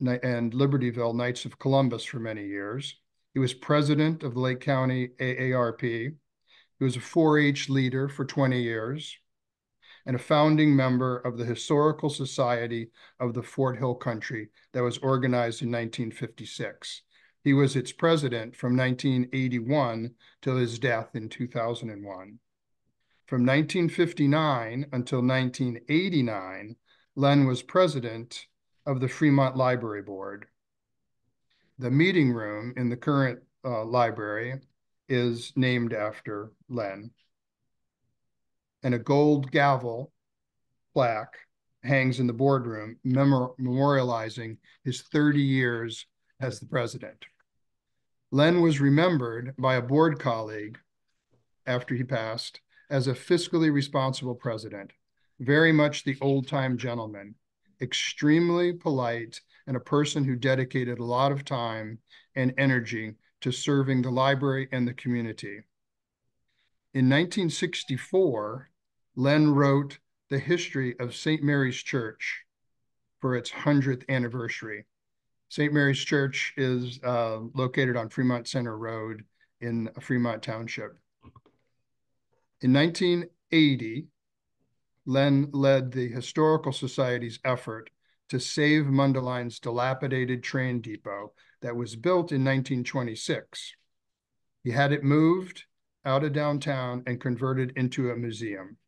and Libertyville Knights of Columbus for many years. He was president of the Lake County AARP. He was a 4-H leader for 20 years and a founding member of the Historical Society of the Fort Hill Country that was organized in 1956. He was its president from 1981 till his death in 2001. From 1959 until 1989, Len was president of the Fremont Library Board. The meeting room in the current library is named after Len. And a gold gavel plaque hangs in the boardroom memorializing his 30 years as the president. Len was remembered by a board colleague after he passed as a fiscally responsible president, very much the old-time gentleman, extremely polite, and a person who dedicated a lot of time and energy to serving the library and the community. In 1964, Len wrote the history of St. Mary's Church for its 100th anniversary. St. Mary's Church is located on Fremont Center Road in Fremont Township. In 1980, Len led the Historical Society's effort to save Mundeleин's dilapidated train depot that was built in 1926. He had it moved out of downtown and converted into a museum.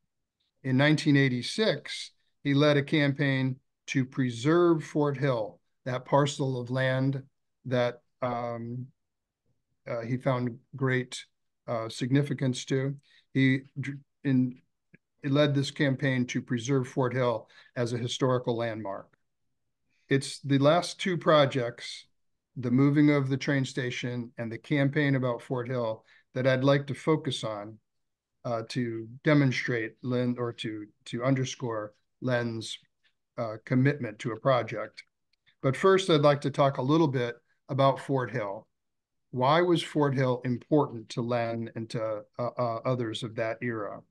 In 1986, he led a campaign to preserve Fort Hill, that parcel of land that he found great significance to. He led this campaign to preserve Fort Hill as a historical landmark. It's the last two projects, the moving of the train station and the campaign about Fort Hill, that I'd like to focus on to demonstrate Len, or to underscore Len's commitment to a project. But first, I'd like to talk a little bit about Fort Hill. Why was Fort Hill important to Len and to others of that era?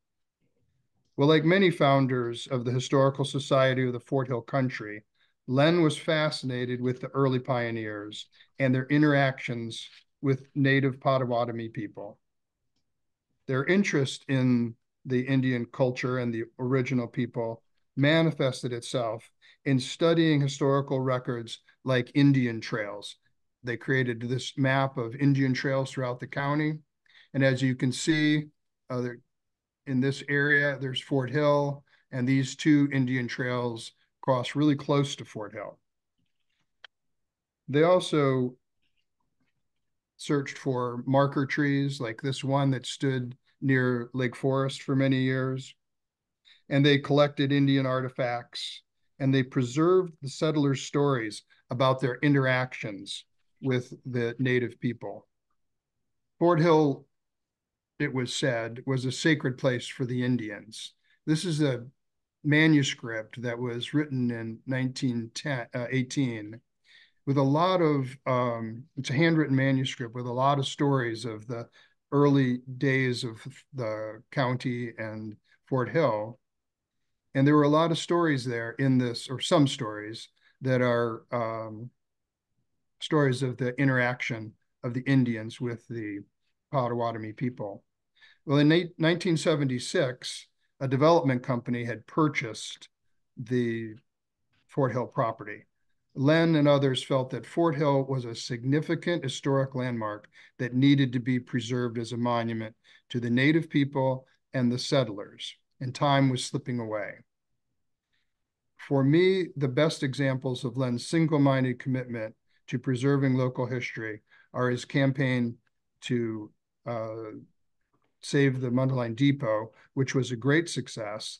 Well, like many founders of the Historical Society of the Fort Hill Country, Len was fascinated with the early pioneers and their interactions with native Potawatomi people. Their interest in the Indian culture and the original people manifested itself in studying historical records like Indian trails. They created this map of Indian trails throughout the county. And as you can see, in this area, there's Fort Hill, and these two Indian trails cross really close to Fort Hill. They also searched for marker trees like this one that stood near Lake Forest for many years. And they collected Indian artifacts, and they preserved the settlers' stories about their interactions with the native people. Fort Hill, it was said, was a sacred place for the Indians. This is a manuscript that was written in 1918 with a lot of, it's a handwritten manuscript with a lot of stories of the early days of the county and Fort Hill. And there were a lot of stories there in this, or some stories that are stories of the interaction of the Indians with the Potawatomi people. Well, in 1976, a development company had purchased the Fort Hill property. Len and others felt that Fort Hill was a significant historic landmark that needed to be preserved as a monument to the native people and the settlers, and time was slipping away. For me, the best examples of Len's single-minded commitment to preserving local history are his campaign to save the Mundelein Depot, which was a great success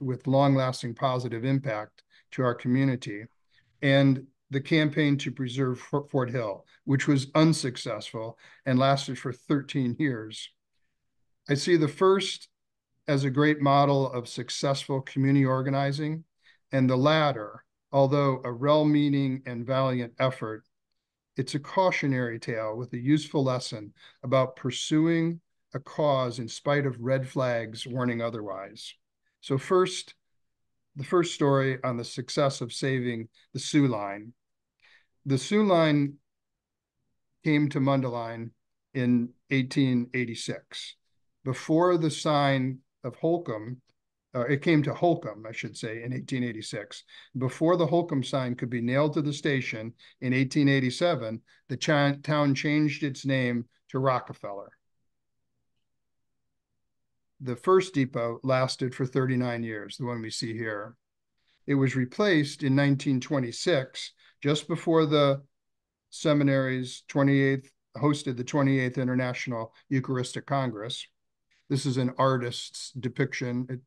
with long-lasting positive impact to our community, and the campaign to preserve Fort Hill, which was unsuccessful and lasted for 13 years. I see the first as a great model of successful community organizing, and the latter, although a well-meaning and valiant effort, it's a cautionary tale with a useful lesson about pursuing a cause in spite of red flags warning otherwise. So first, the first story on the success of saving the Soo Line. The Soo Line came to Mundelein in 1886. Before the sign of Holcomb, it came to Holcomb, I should say, in 1886. Before the Holcomb sign could be nailed to the station in 1887, the town changed its name to Rockefeller. The first depot lasted for 39 years, the one we see here. It was replaced in 1926, just before the seminary's 28th, hosted the 28th International Eucharistic Congress. This is an artist's depiction.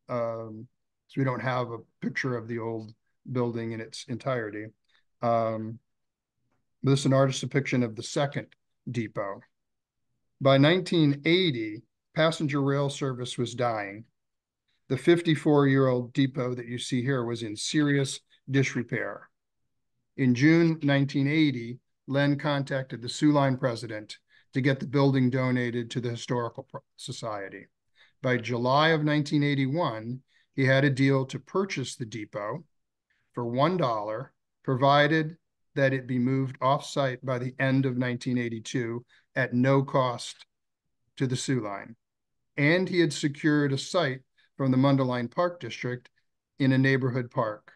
So we don't have a picture of the old building in its entirety. This is an artist's depiction of the second depot. By 1980, passenger rail service was dying. The 54-year-old depot that you see here was in serious disrepair. In June 1980, Len contacted the Soo Line president to get the building donated to the Historical Society. By July of 1981, he had a deal to purchase the depot for $1, provided that it be moved off-site by the end of 1982 at no cost to the Soo Line. And he had secured a site from the Mundelein Park District in a neighborhood park,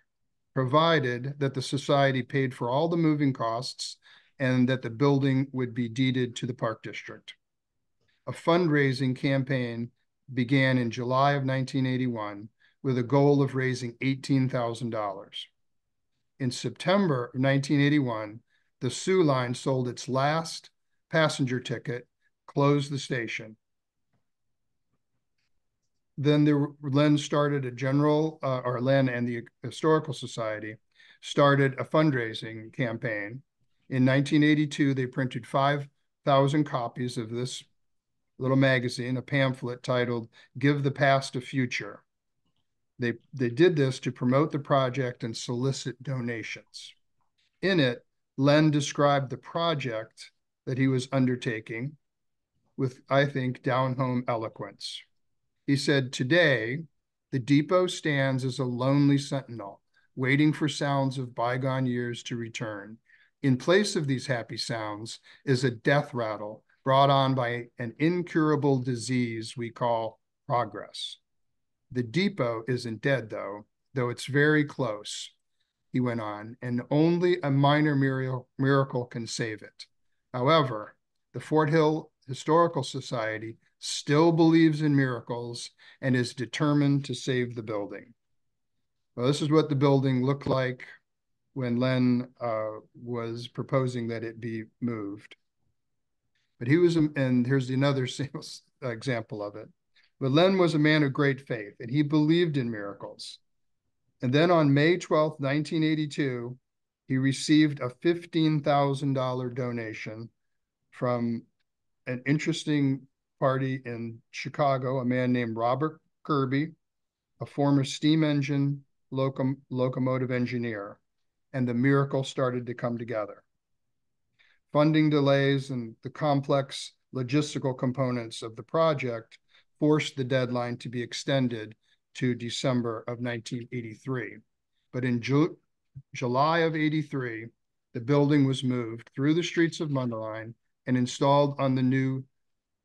provided that the society paid for all the moving costs and that the building would be deeded to the Park District. A fundraising campaign began in July of 1981 with a goal of raising $18,000. In September of 1981, the Soo Line sold its last passenger ticket, closed the station. Then Len started a Len and the Historical Society started a fundraising campaign. In 1982, they printed 5,000 copies of this little magazine, a pamphlet titled "Give the Past a Future." They did this to promote the project and solicit donations. In it, Len described the project that he was undertaking with, I think, down-home eloquence. He said, "Today, the depot stands as a lonely sentinel, waiting for sounds of bygone years to return. In place of these happy sounds is a death rattle brought on by an incurable disease we call progress. The depot isn't dead, though it's very close," he went on, "and only a minor miracle can save it. However, the Fort Hill Historical Society still believes in miracles and is determined to save the building." Well, this is what the building looked like when Len was proposing that it be moved. But he was, and here's another example of it. But Len was a man of great faith, and he believed in miracles. And then on May 12th, 1982, he received a $15,000 donation from an interesting party in Chicago, a man named Robert Kirby, a former steam engine locomotive engineer, and the miracle started to come together. Funding delays and the complex logistical components of the project forced the deadline to be extended to December of 1983. But in July of 83, the building was moved through the streets of Mundelein and installed on the new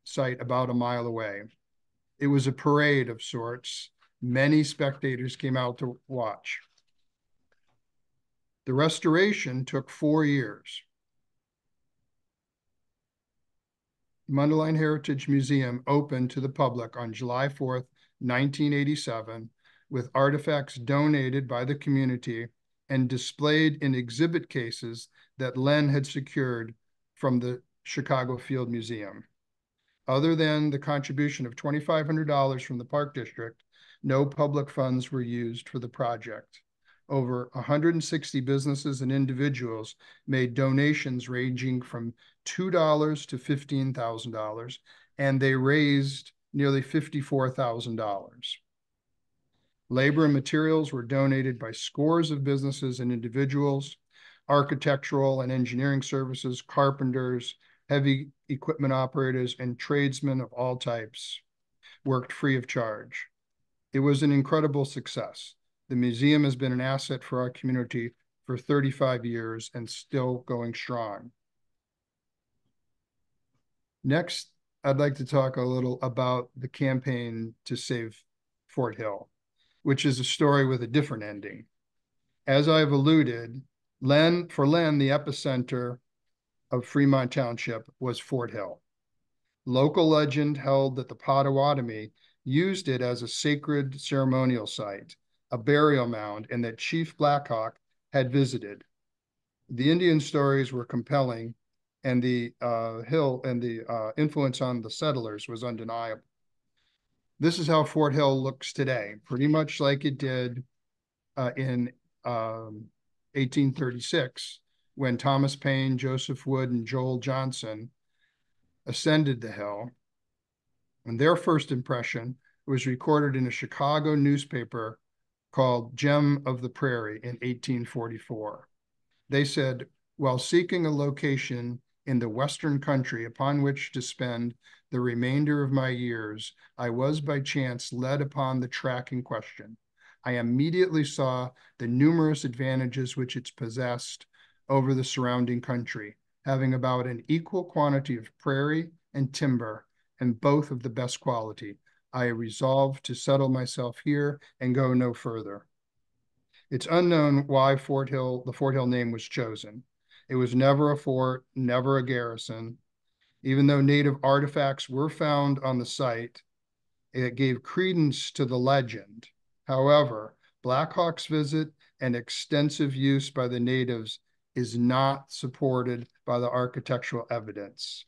site about a mile away. It was a parade of sorts. Many spectators came out to watch. The restoration took 4 years. Mundelein Heritage Museum opened to the public on July 4th, 1987, with artifacts donated by the community and displayed in exhibit cases that Len had secured from the Chicago Field Museum. Other than the contribution of $2,500 from the Park District, no public funds were used for the project. Over 160 businesses and individuals made donations ranging from $2 to $15,000, and they raised nearly $54,000. Labor and materials were donated by scores of businesses and individuals. Architectural and engineering services, carpenters, heavy equipment operators, and tradesmen of all types worked free of charge. It was an incredible success. The museum has been an asset for our community for 35 years and still going strong. Next, I'd like to talk a little about the campaign to save Fort Hill, which is a story with a different ending. As I've alluded, for Len, the epicenter of Fremont Township was Fort Hill. Local legend held that the Potawatomi used it as a sacred ceremonial site, a burial mound, and that Chief Blackhawk had visited. The Indian stories were compelling, and the influence on the settlers was undeniable. This is how Fort Hill looks today, pretty much like it did in 1836, when Thomas Paine, Joseph Wood, and Joel Johnson ascended the hill. And their first impression was recorded in a Chicago newspaper called Gem of the Prairie in 1844. They said, while seeking a location in the Western country upon which to spend the remainder of my years, I was by chance led upon the track in question. I immediately saw the numerous advantages which it possessed over the surrounding country, having about an equal quantity of prairie and timber, and both of the best quality. I resolved to settle myself here and go no further. It's unknown why the Fort Hill name was chosen. It was never a fort, never a garrison. Even though native artifacts were found on the site, it gave credence to the legend. However, Blackhawk's visit and extensive use by the natives is not supported by the architectural evidence.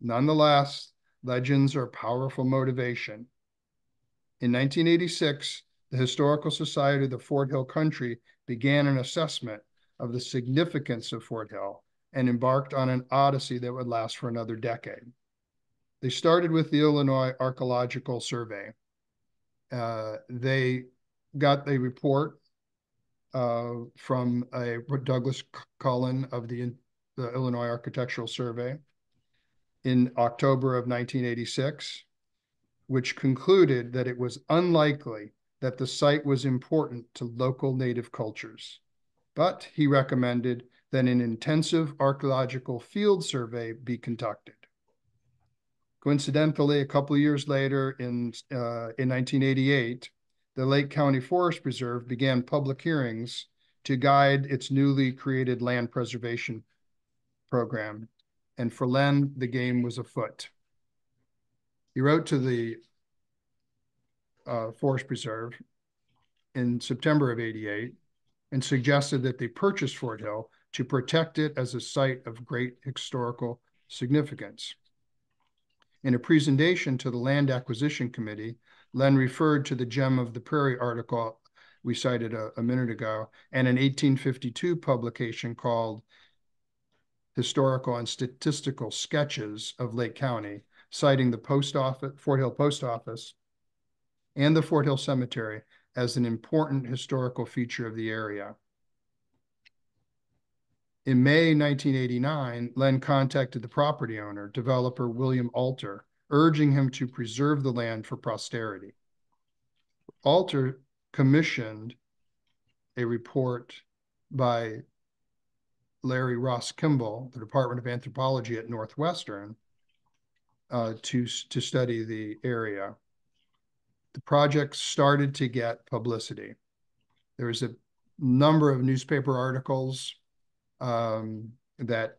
Nonetheless, legends are powerful motivation. In 1986, the Historical Society of the Fort Hill Country began an assessment of the significance of Fort Hill and embarked on an odyssey that would last for another decade. They started with the Illinois Archaeological Survey. They got a report from Douglas Cullen of the Illinois Architectural Survey in October of 1986, which concluded that it was unlikely that the site was important to local native cultures. But he recommended that an intensive archaeological field survey be conducted. Coincidentally, a couple of years later, in 1988, the Lake County Forest Preserve began public hearings to guide its newly created land preservation program. And for Len, the game was afoot. He wrote to the Forest Preserve in September of '88 and suggested that they purchase Fort Hill to protect it as a site of great historical significance. In a presentation to the Land Acquisition Committee, Len referred to the Gem of the Prairie article we cited a minute ago, and an 1852 publication called Historical and Statistical Sketches of Lake County, citing the Fort Hill Post Office, and the Fort Hill Cemetery as an important historical feature of the area. In May 1989, Len contacted the property owner, developer William Alter, urging him to preserve the land for posterity. Alter commissioned a report by Larry Ross Kimball, the Department of Anthropology at Northwestern, to study the area. The project started to get publicity. There was a number of newspaper articles that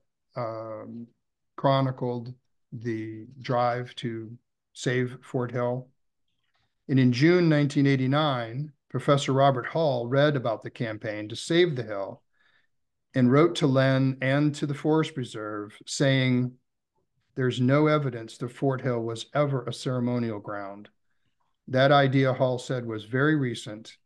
chronicled the drive to save Fort Hill. And in June 1989, Professor Robert Hall read about the campaign to save the hill and wrote to Len and to the Forest Preserve saying, there's no evidence that Fort Hill was ever a ceremonial ground. That idea, Hall said, was very recent.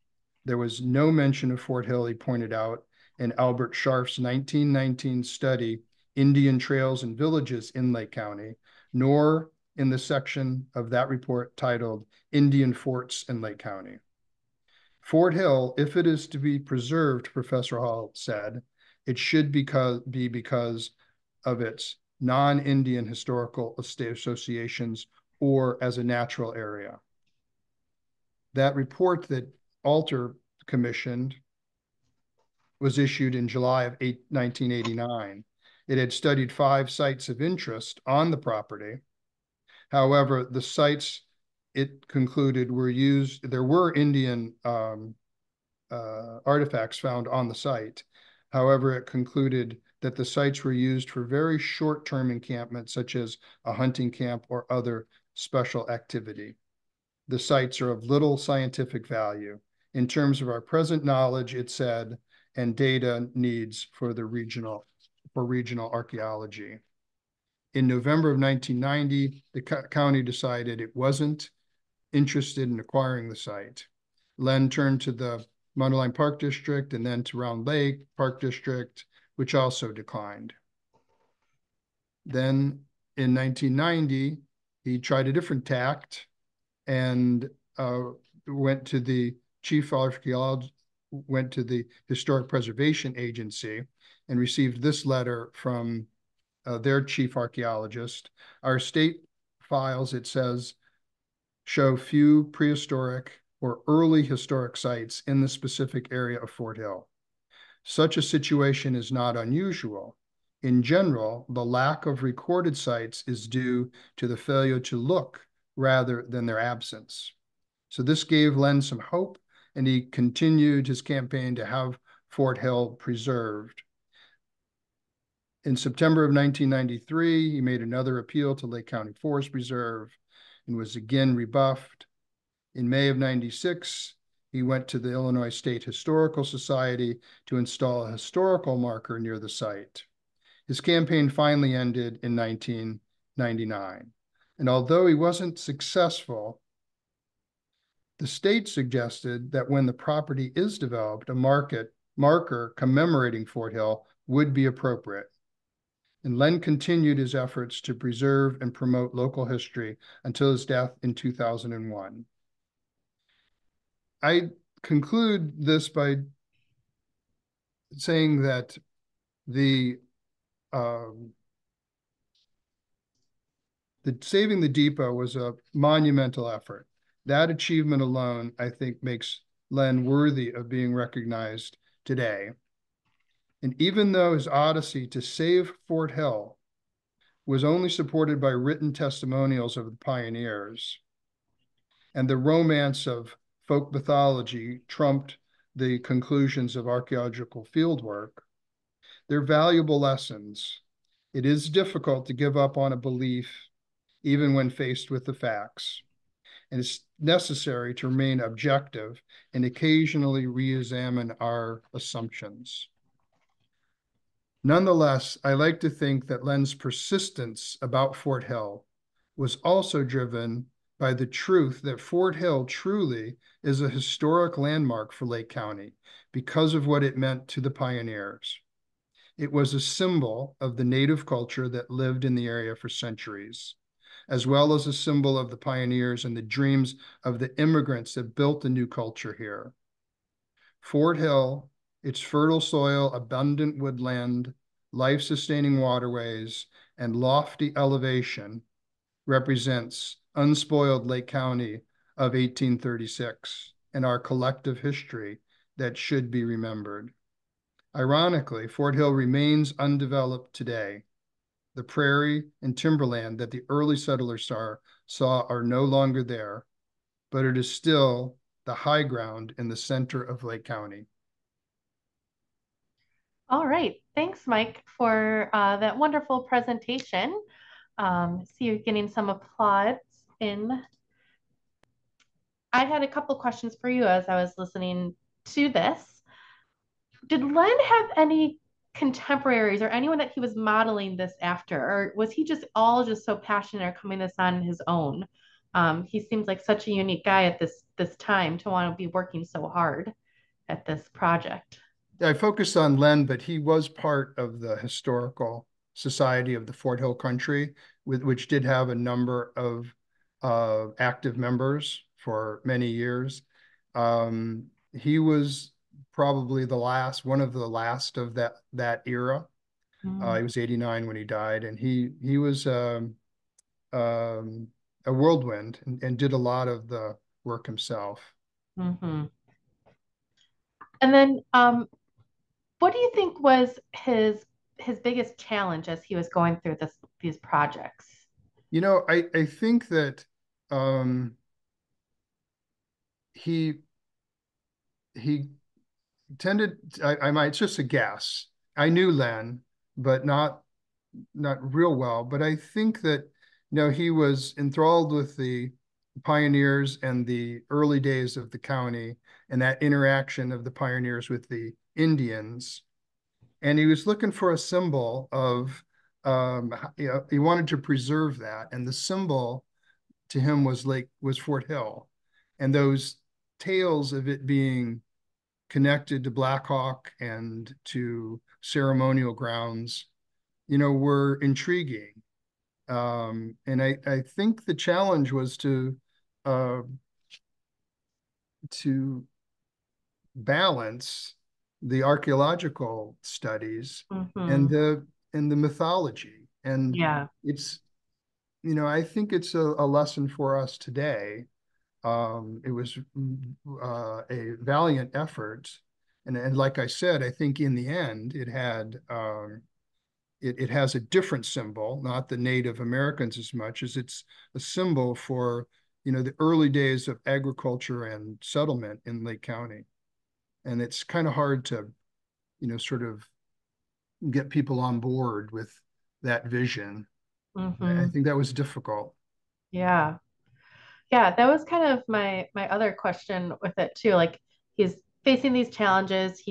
There was no mention of Fort Hill, he pointed out, in Albert Scharf's 1919 study, Indian Trails and Villages in Lake County, nor in the section of that report titled Indian Forts in Lake County. Fort Hill, if it is to be preserved, Professor Hall said, it should be because of its non-Indian historical associations or as a natural area. That report that Alter commissioned was issued in July of 1989. It had studied 5 sites of interest on the property However, the sites it concluded were used, there were Indian artifacts found on the site. However, it concluded that the sites were used for very short-term encampments, such as a hunting camp or other special activity. The sites are of little scientific value. In terms of our present knowledge, it said, and data needs for regional archaeology. In November of 1990, the county decided it wasn't interested in acquiring the site. Len turned to the Mundelein Park District and then to Round Lake Park District, which also declined. Then in 1990, he tried a different tact and went to the Historic Preservation Agency and received this letter from their chief archaeologist. Our state files, it says, show few prehistoric or early historic sites in the specific area of Fort Hill. Such a situation is not unusual. In general, the lack of recorded sites is due to the failure to look rather than their absence. So this gave Len some hope, and he continued his campaign to have Fort Hill preserved. In September of 1993, he made another appeal to Lake County Forest Reserve and was again rebuffed. In May of 96, he went to the Illinois State Historical Society to install a historical marker near the site. His campaign finally ended in 1999. And although he wasn't successful, the state suggested that when the property is developed, a marker commemorating Fort Hill would be appropriate. And Len continued his efforts to preserve and promote local history until his death in 2001. I conclude this by saying that the saving the depot was a monumental effort. That achievement alone, I think, makes Len worthy of being recognized today. And even though his odyssey to save Fort Hill was only supported by written testimonials of the pioneers, and the romance of folk mythology trumped the conclusions of archaeological fieldwork, they're valuable lessons. It is difficult to give up on a belief even when faced with the facts. And it's necessary to remain objective and occasionally re-examine our assumptions. Nonetheless, I like to think that Len's persistence about Fort Hill was also driven by the truth that Fort Hill truly is a historic landmark for Lake County because of what it meant to the pioneers. It was a symbol of the native culture that lived in the area for centuries, as well as a symbol of the pioneers and the dreams of the immigrants that built the new culture here. Fort Hill, its fertile soil, abundant woodland, life-sustaining waterways, and lofty elevation represents unspoiled Lake County of 1836 and our collective history that should be remembered. Ironically, Fort Hill remains undeveloped today. The prairie and timberland that the early settlers saw are no longer there, but it is still the high ground in the center of Lake County. All right. Thanks, Mike, for that wonderful presentation. See, you're getting some applause in. I had a couple questions for you as I was listening to this. Did Len have any contemporaries or anyone that he was modeling this after, or was he just so passionate or coming this on his own? He seems like such a unique guy at this time to want to be working so hard at this project. I focused on Len, but he was part of the Historical Society of the Fort Hill Country, which did have a number of active members for many years. He was probably one of the last of that era. He was 89 when he died, and he was a whirlwind and did a lot of the work himself. Mm-hmm. And then, what do you think was his biggest challenge as he was going through these projects? You know, I think that he tended, I might, it's just a guess. I knew Len, but not real well. But I think that, he was enthralled with the pioneers and the early days of the county and that interaction of the pioneers with the Indians. And he was looking for a symbol of, he wanted to preserve that. And the symbol to him was Fort Hill. And those tales of it being connected to Black Hawk and to ceremonial grounds, were intriguing. And I think the challenge was uh, to balance the archaeological studies and the mythology. And Yeah. it's, I think it's a lesson for us today. It was a valiant effort. And like I said, I think in the end, it had it has a different symbol, not the Native Americans as much as it's a symbol for, the early days of agriculture and settlement in Lake County. And it's kind of hard to, sort of get people on board with that vision. I think that was difficult. Yeah. Yeah, that was kind of my other question with it too. Like he's facing these challenges,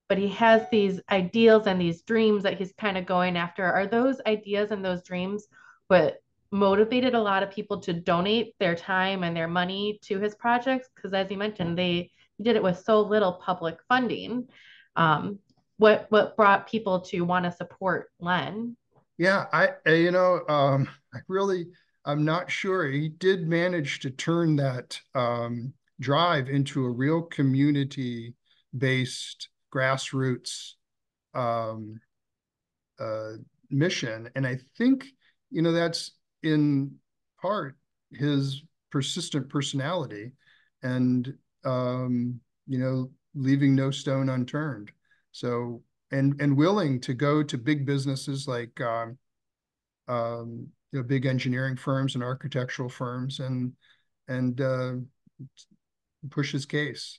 but he has these ideals and these dreams that he's kind of going after. Are those ideas and those dreams what motivated a lot of people to donate their time and their money to his projects? Because as you mentioned, he did it with so little public funding. What brought people to want to support Len? Yeah, I'm not sure. He did manage to turn that drive into a real community-based grassroots um, mission. And I think, that's in part his persistent personality and, leaving no stone unturned. So, and willing to go to big businesses like, big engineering firms and architectural firms and push his case.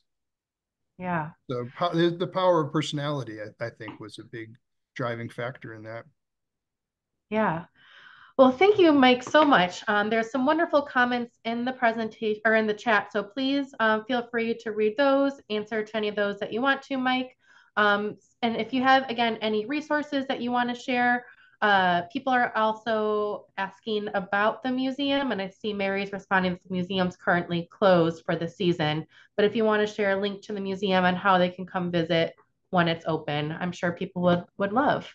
Yeah. So the power of personality, I think, was a big driving factor in that. Yeah. Well, thank you, Mike, so much. There's some wonderful comments in the presentation or in the chat, so please feel free to read those, answer to any of those that you want to, Mike. And if you have, again, any resources that you want to share, people are also asking about the museum, and I see Mary's responding that the museum's currently closed for the season. But if you want to share a link to the museum and how they can come visit when it's open, I'm sure people would love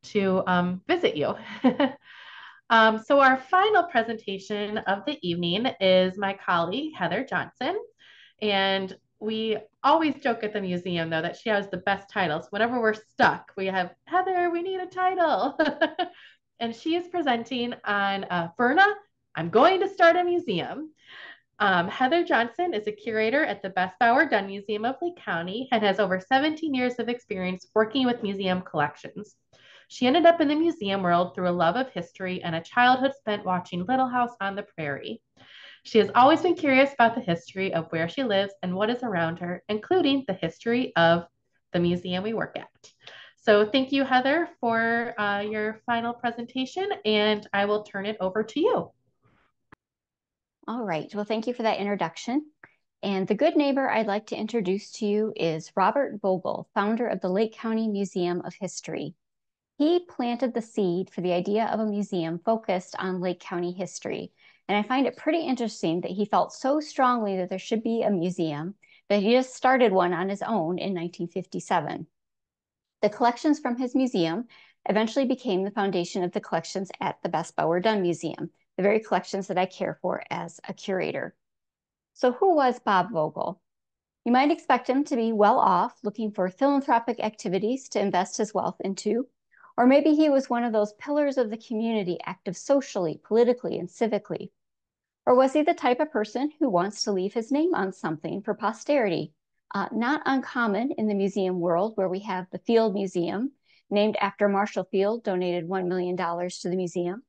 to visit you. So our final presentation of the evening is my colleague, Heather Johnson. And we always joke at the museum, though, that she has the best titles. Whenever we're stuck, we have, Heather, we need a title. And she is presenting on Verna, I'm going to start a museum. Heather Johnson is a curator at the Best Bauer Dunn Museum of Lake County and has over 17 years of experience working with museum collections. She ended up in the museum world through a love of history and a childhood spent watching Little House on the Prairie. She has always been curious about the history of where she lives and what is around her, including the history of the museum we work at. So thank you, Heather, for your final presentation, and I will turn it over to you. All right, well, thank you for that introduction. And the good neighbor I'd like to introduce to you is Robert Vogel, founder of the Lake County Museum of History. He planted the seed for the idea of a museum focused on Lake County history. And I find it pretty interesting that he felt so strongly that there should be a museum that he just started one on his own in 1957. The collections from his museum eventually became the foundation of the collections at the Best Bauer Dunn Museum, the very collections that I care for as a curator. So who was Bob Vogel? You might expect him to be well off, looking for philanthropic activities to invest his wealth into, or maybe he was one of those pillars of the community, active socially, politically, and civically. Or was he the type of person who wants to leave his name on something for posterity? Not uncommon in the museum world, where we have the Field Museum, named after Marshall Field, donated $1 million to the museum.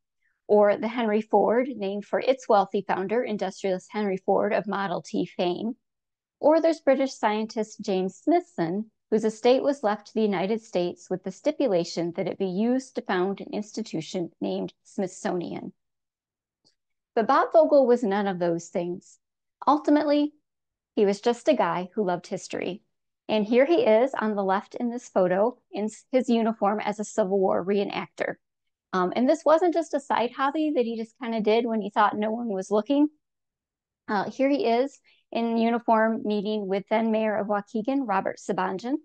or the Henry Ford, named for its wealthy founder, industrialist Henry Ford of Model T fame, or there's British scientist James Smithson, whose estate was left to the United States with the stipulation that it be used to found an institution named Smithsonian. But Bob Vogel was none of those things. Ultimately, he was just a guy who loved history. And here he is on the left in this photo in his uniform as a Civil War reenactor. And this wasn't just a side hobby that he just kind of did when he thought no one was looking. Here he is in uniform meeting with then Mayor of Waukegan, Robert Sabanjan.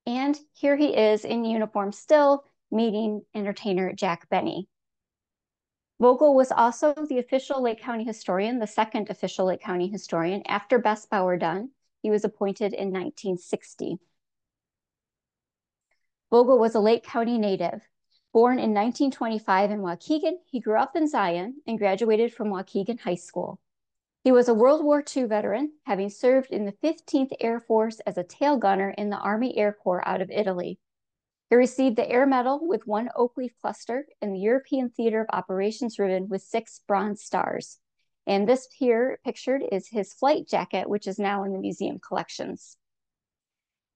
And here he is in uniform still meeting entertainer Jack Benny. Vogel was also the official Lake County historian, the second official Lake County historian. After Bess Bauer Dunn, he was appointed in 1960. Vogel was a Lake County native. Born in 1925 in Waukegan, he grew up in Zion and graduated from Waukegan High School. He was a World War II veteran, having served in the 15th Air Force as a tail gunner in the Army Air Corps out of Italy. He received the Air Medal with 1 oak leaf cluster and the European Theater of Operations ribbon with 6 bronze stars. And this here pictured is his flight jacket, which is now in the museum collections.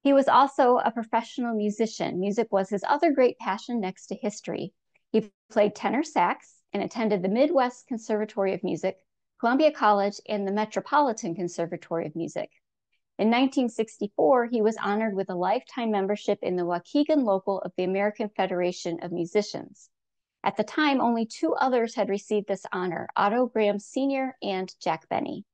He was also a professional musician. Music was his other great passion next to history. He played tenor sax and attended the Midwest Conservatory of Music, Columbia College, and the Metropolitan Conservatory of Music. In 1964, he was honored with a lifetime membership in the Waukegan Local of the American Federation of Musicians. At the time, only 2 others had received this honor, Otto Graham Sr. and Jack Benny.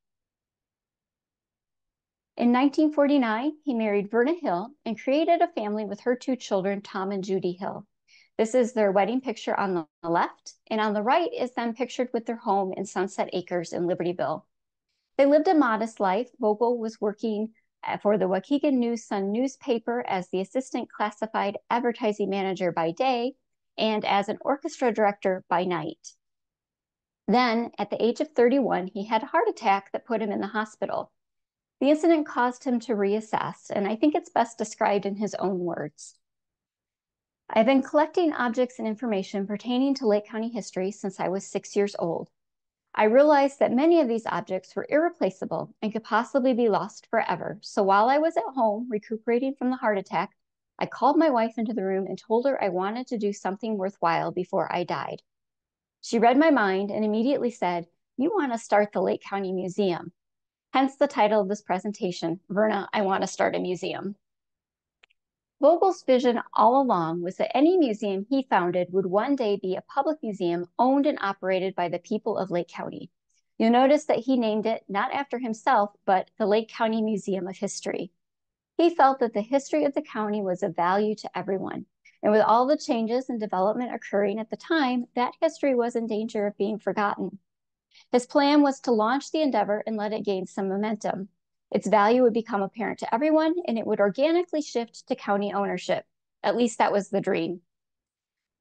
In 1949, he married Verna Hill and created a family with her 2 children, Tom and Judy Hill. This is their wedding picture on the left, and on the right is them pictured with their home in Sunset Acres in Libertyville. They lived a modest life. Vogel was working for the Waukegan News-Sun newspaper as the assistant classified advertising manager by day and as an orchestra director by night. Then, at the age of 31, he had a heart attack that put him in the hospital. The incident caused him to reassess, and I think it's best described in his own words. I've been collecting objects and information pertaining to Lake County history since I was 6 years old. I realized that many of these objects were irreplaceable and could possibly be lost forever. So while I was at home recuperating from the heart attack, I called my wife into the room and told her I wanted to do something worthwhile before I died. She read my mind and immediately said, "You want to start the Lake County Museum." Hence the title of this presentation, Verna, I Want to Start a Museum. Vogel's vision all along was that any museum he founded would one day be a public museum owned and operated by the people of Lake County. You'll notice that he named it not after himself, but the Lake County Museum of History. He felt that the history of the county was of value to everyone. And with all the changes and development occurring at the time, that history was in danger of being forgotten. His plan was to launch the endeavor and let it gain some momentum. Its value would become apparent to everyone, and it would organically shift to county ownership. At least that was the dream.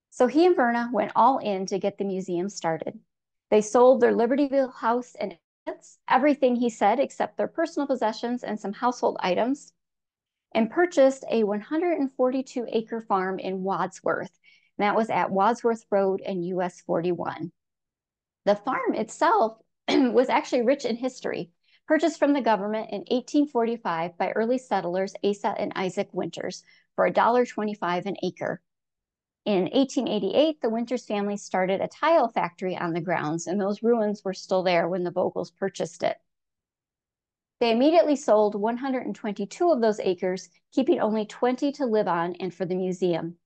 So he and Verna went all in to get the museum started. They sold their Libertyville house and assets, everything he said except their personal possessions and some household items, and purchased a 142-acre farm in Wadsworth. And that was at Wadsworth Road and US 41. The farm itself was actually rich in history, purchased from the government in 1845 by early settlers Asa and Isaac Winters for $1.25 an acre. In 1888, the Winters family started a tile factory on the grounds, and those ruins were still there when the Vogels purchased it. They immediately sold 122 of those acres, keeping only 20 to live on and for the museum.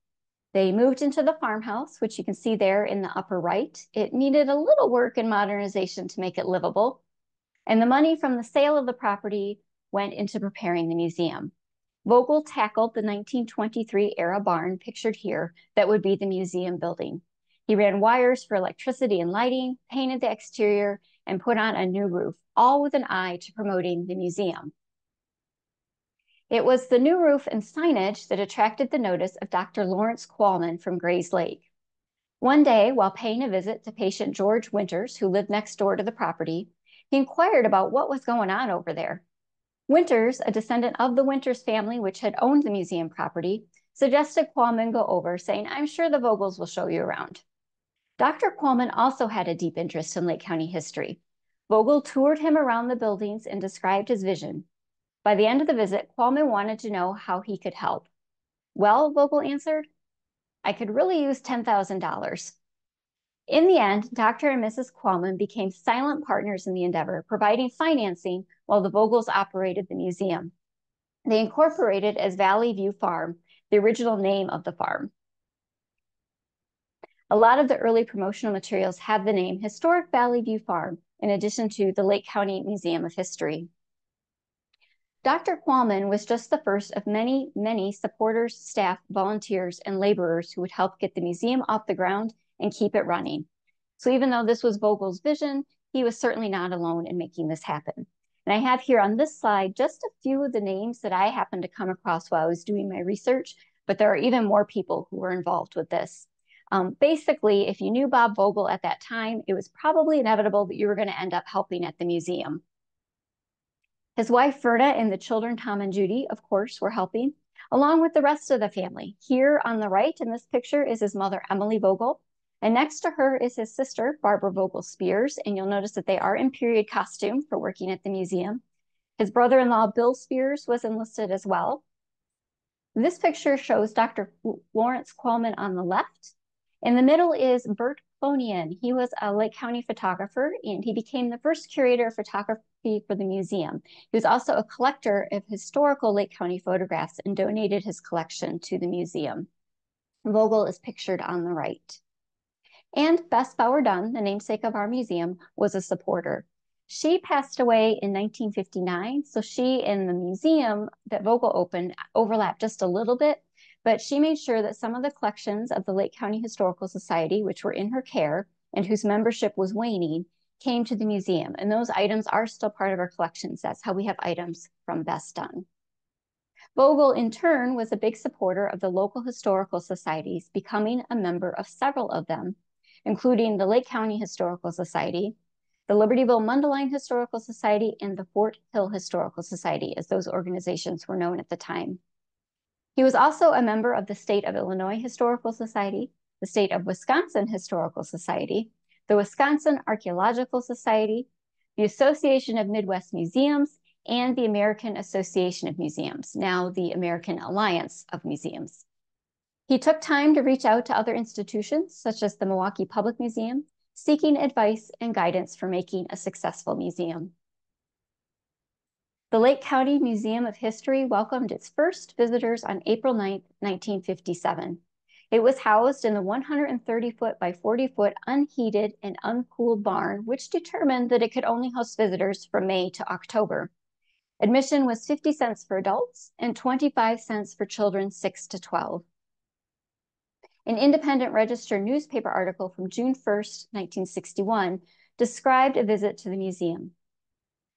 They moved into the farmhouse, which you can see there in the upper right. It needed a little work and modernization to make it livable. And the money from the sale of the property went into preparing the museum. Vogel tackled the 1923 era barn pictured here that would be the museum building. He ran wires for electricity and lighting, painted the exterior, and put on a new roof, all with an eye to promoting the museum. It was the new roof and signage that attracted the notice of Dr. Lawrence Qualman from Grays Lake. One day, while paying a visit to patient George Winters, who lived next door to the property, he inquired about what was going on over there. Winters, a descendant of the Winters family, which had owned the museum property, suggested Qualman go over, saying, "I'm sure the Vogels will show you around." Dr. Qualman also had a deep interest in Lake County history. Vogel toured him around the buildings and described his vision. By the end of the visit, Qualman wanted to know how he could help. Well, Vogel answered, I could really use $10,000. In the end, Dr. and Mrs. Qualman became silent partners in the endeavor, providing financing while the Vogels operated the museum. They incorporated as Valley View Farm, the original name of the farm. A lot of the early promotional materials have the name Historic Valley View Farm, in addition to the Lake County Museum of History. Dr. Qualman was just the first of many, many supporters, staff, volunteers, and laborers who would help get the museum off the ground and keep it running. So even though this was Vogel's vision, he was certainly not alone in making this happen. And I have here on this slide just a few of the names that I happened to come across while I was doing my research, but there are even more people who were involved with this. Basically, if you knew Bob Vogel at that time, it was probably inevitable that you were going to end up helping at the museum. His wife, Verna, and the children, Tom and Judy, of course, were helping, along with the rest of the family. Here on the right in this picture is his mother, Emily Vogel, and next to her is his sister, Barbara Vogel Spears, and you'll notice that they are in period costume for working at the museum. His brother-in-law, Bill Spears, was enlisted as well. This picture shows Dr. Lawrence Qualman on the left. In the middle is Bert Clonian. He was a Lake County photographer, and he became the first curator of photography for the museum. He was also a collector of historical Lake County photographs and donated his collection to the museum. Vogel is pictured on the right. And Bess Bauer Dunn, the namesake of our museum, was a supporter. She passed away in 1959, so she and the museum that Vogel opened overlapped just a little bit, but she made sure that some of the collections of the Lake County Historical Society, which were in her care and whose membership was waning, came to the museum. And those items are still part of our collections. That's how we have items from Bess Dunn. Vogel, in turn, was a big supporter of the local historical societies, becoming a member of several of them, including the Lake County Historical Society, the Libertyville Mundelein Historical Society, and the Fort Hill Historical Society, as those organizations were known at the time. He was also a member of the State of Illinois Historical Society, the State of Wisconsin Historical Society, the Wisconsin Archaeological Society, the Association of Midwest Museums, and the American Association of Museums, now the American Alliance of Museums. He took time to reach out to other institutions, such as the Milwaukee Public Museum, seeking advice and guidance for making a successful museum. The Lake County Museum of History welcomed its first visitors on April 9, 1957. It was housed in the 130-foot by 40-foot unheated and uncooled barn, which determined that it could only host visitors from May to October. Admission was 50 cents for adults and 25 cents for children 6 to 12. An Independent Register newspaper article from June 1st, 1961, described a visit to the museum.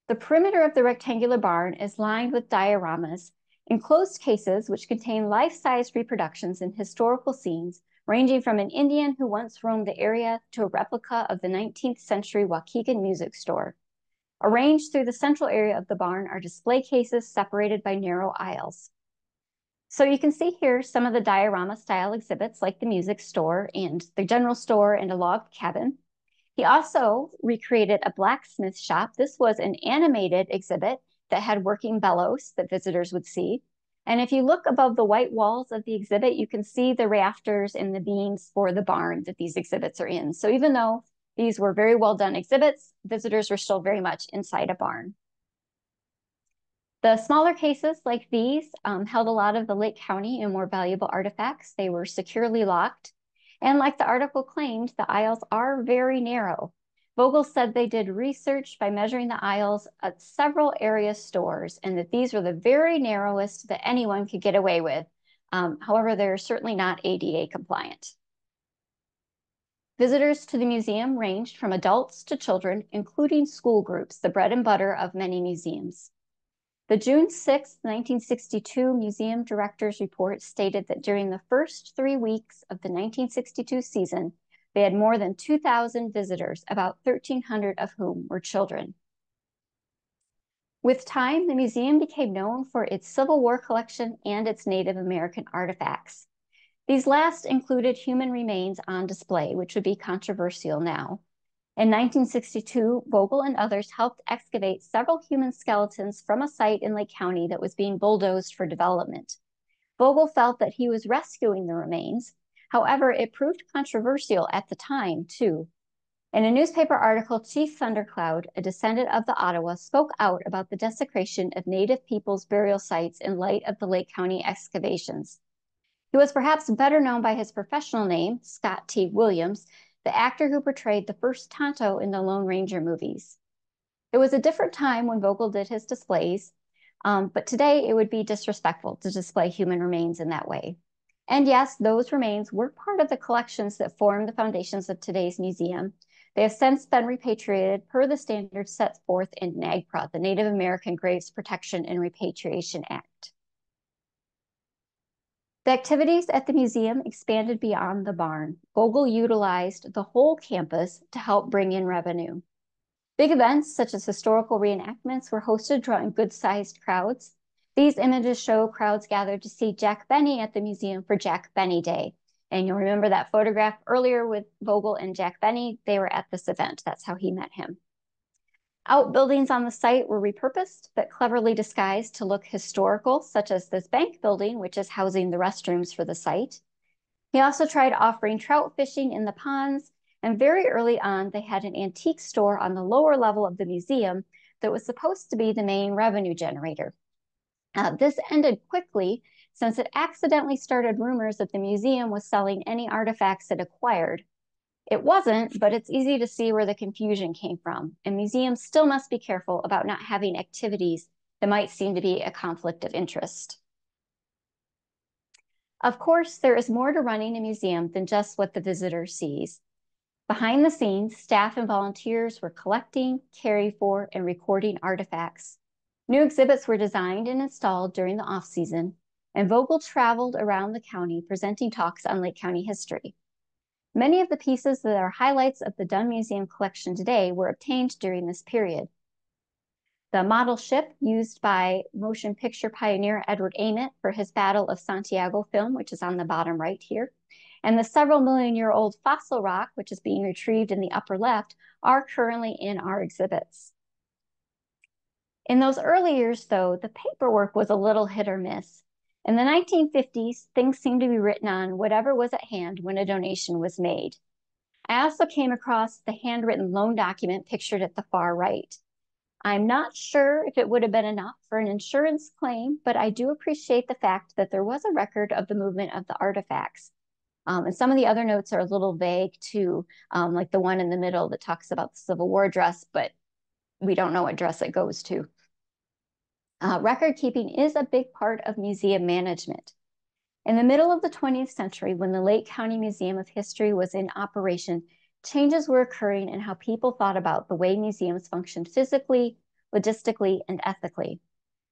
The perimeter of the rectangular barn is lined with dioramas, enclosed cases which contain life-size reproductions and historical scenes, ranging from an Indian who once roamed the area to a replica of the 19th century Waukegan music store. Arranged through the central area of the barn are display cases separated by narrow aisles. So you can see here some of the diorama-style exhibits like the music store and the general store and a log cabin. He also recreated a blacksmith shop. This was an animated exhibit that had working bellows that visitors would see. And if you look above the white walls of the exhibit, you can see the rafters and the beams for the barn that these exhibits are in. So even though these were very well done exhibits, visitors were still very much inside a barn. The smaller cases like these held a lot of the Lake County and more valuable artifacts. They were securely locked. And like the article claimed, the aisles are very narrow. Vogel said they did research by measuring the aisles at several area stores and that these were the very narrowest that anyone could get away with. However, they're certainly not ADA compliant. Visitors to the museum ranged from adults to children, including school groups, the bread and butter of many museums. The June 6, 1962 museum director's report stated that during the first 3 weeks of the 1962 season, they had more than 2,000 visitors, about 1,300 of whom were children. With time, the museum became known for its Civil War collection and its Native American artifacts. These last included human remains on display, which would be controversial now. In 1962, Vogel and others helped excavate several human skeletons from a site in Lake County that was being bulldozed for development. Vogel felt that he was rescuing the remains. However, it proved controversial at the time, too. In a newspaper article, Chief Thundercloud, a descendant of the Ottawa, spoke out about the desecration of Native peoples' burial sites in light of the Lake County excavations. He was perhaps better known by his professional name, Scott T. Williams, the actor who portrayed the first Tonto in the Lone Ranger movies. It was a different time when Vogel did his displays, but today it would be disrespectful to display human remains in that way. And yes, those remains were part of the collections that formed the foundations of today's museum. They have since been repatriated per the standards set forth in NAGPRA, the Native American Graves Protection and Repatriation Act. The activities at the museum expanded beyond the barn. Vogel utilized the whole campus to help bring in revenue. Big events such as historical reenactments were hosted, drawing good-sized crowds. These images show crowds gathered to see Jack Benny at the museum for Jack Benny Day. And you'll remember that photograph earlier with Vogel and Jack Benny. They were at this event. That's how he met him. Outbuildings on the site were repurposed, but cleverly disguised to look historical, such as this bank building, which is housing the restrooms for the site. He also tried offering trout fishing in the ponds, and very early on, they had an antique store on the lower level of the museum that was supposed to be the main revenue generator. This ended quickly, since it accidentally started rumors that the museum was selling any artifacts it acquired. It wasn't, but it's easy to see where the confusion came from, and museums still must be careful about not having activities that might seem to be a conflict of interest. Of course, there is more to running a museum than just what the visitor sees. Behind the scenes, staff and volunteers were collecting, caring for, and recording artifacts. New exhibits were designed and installed during the off-season, and Vogel traveled around the county presenting talks on Lake County history. Many of the pieces that are highlights of the Dunn Museum collection today were obtained during this period. The model ship used by motion picture pioneer Edward Ament for his Battle of Santiago film, which is on the bottom right here, and the several million-year-old fossil rock, which is being retrieved in the upper left, are currently in our exhibits. In those early years, though, the paperwork was a little hit or miss. In the 1950s, things seemed to be written on whatever was at hand when a donation was made. I also came across the handwritten loan document pictured at the far right. I'm not sure if it would have been enough for an insurance claim, but I do appreciate the fact that there was a record of the movement of the artifacts. And some of the other notes are a little vague too, like the one in the middle that talks about the Civil War dress, but we don't know what dress it goes to. Record keeping is a big part of museum management. In the middle of the 20th century, when the Lake County Museum of History was in operation, changes were occurring in how people thought about the way museums functioned physically, logistically, and ethically.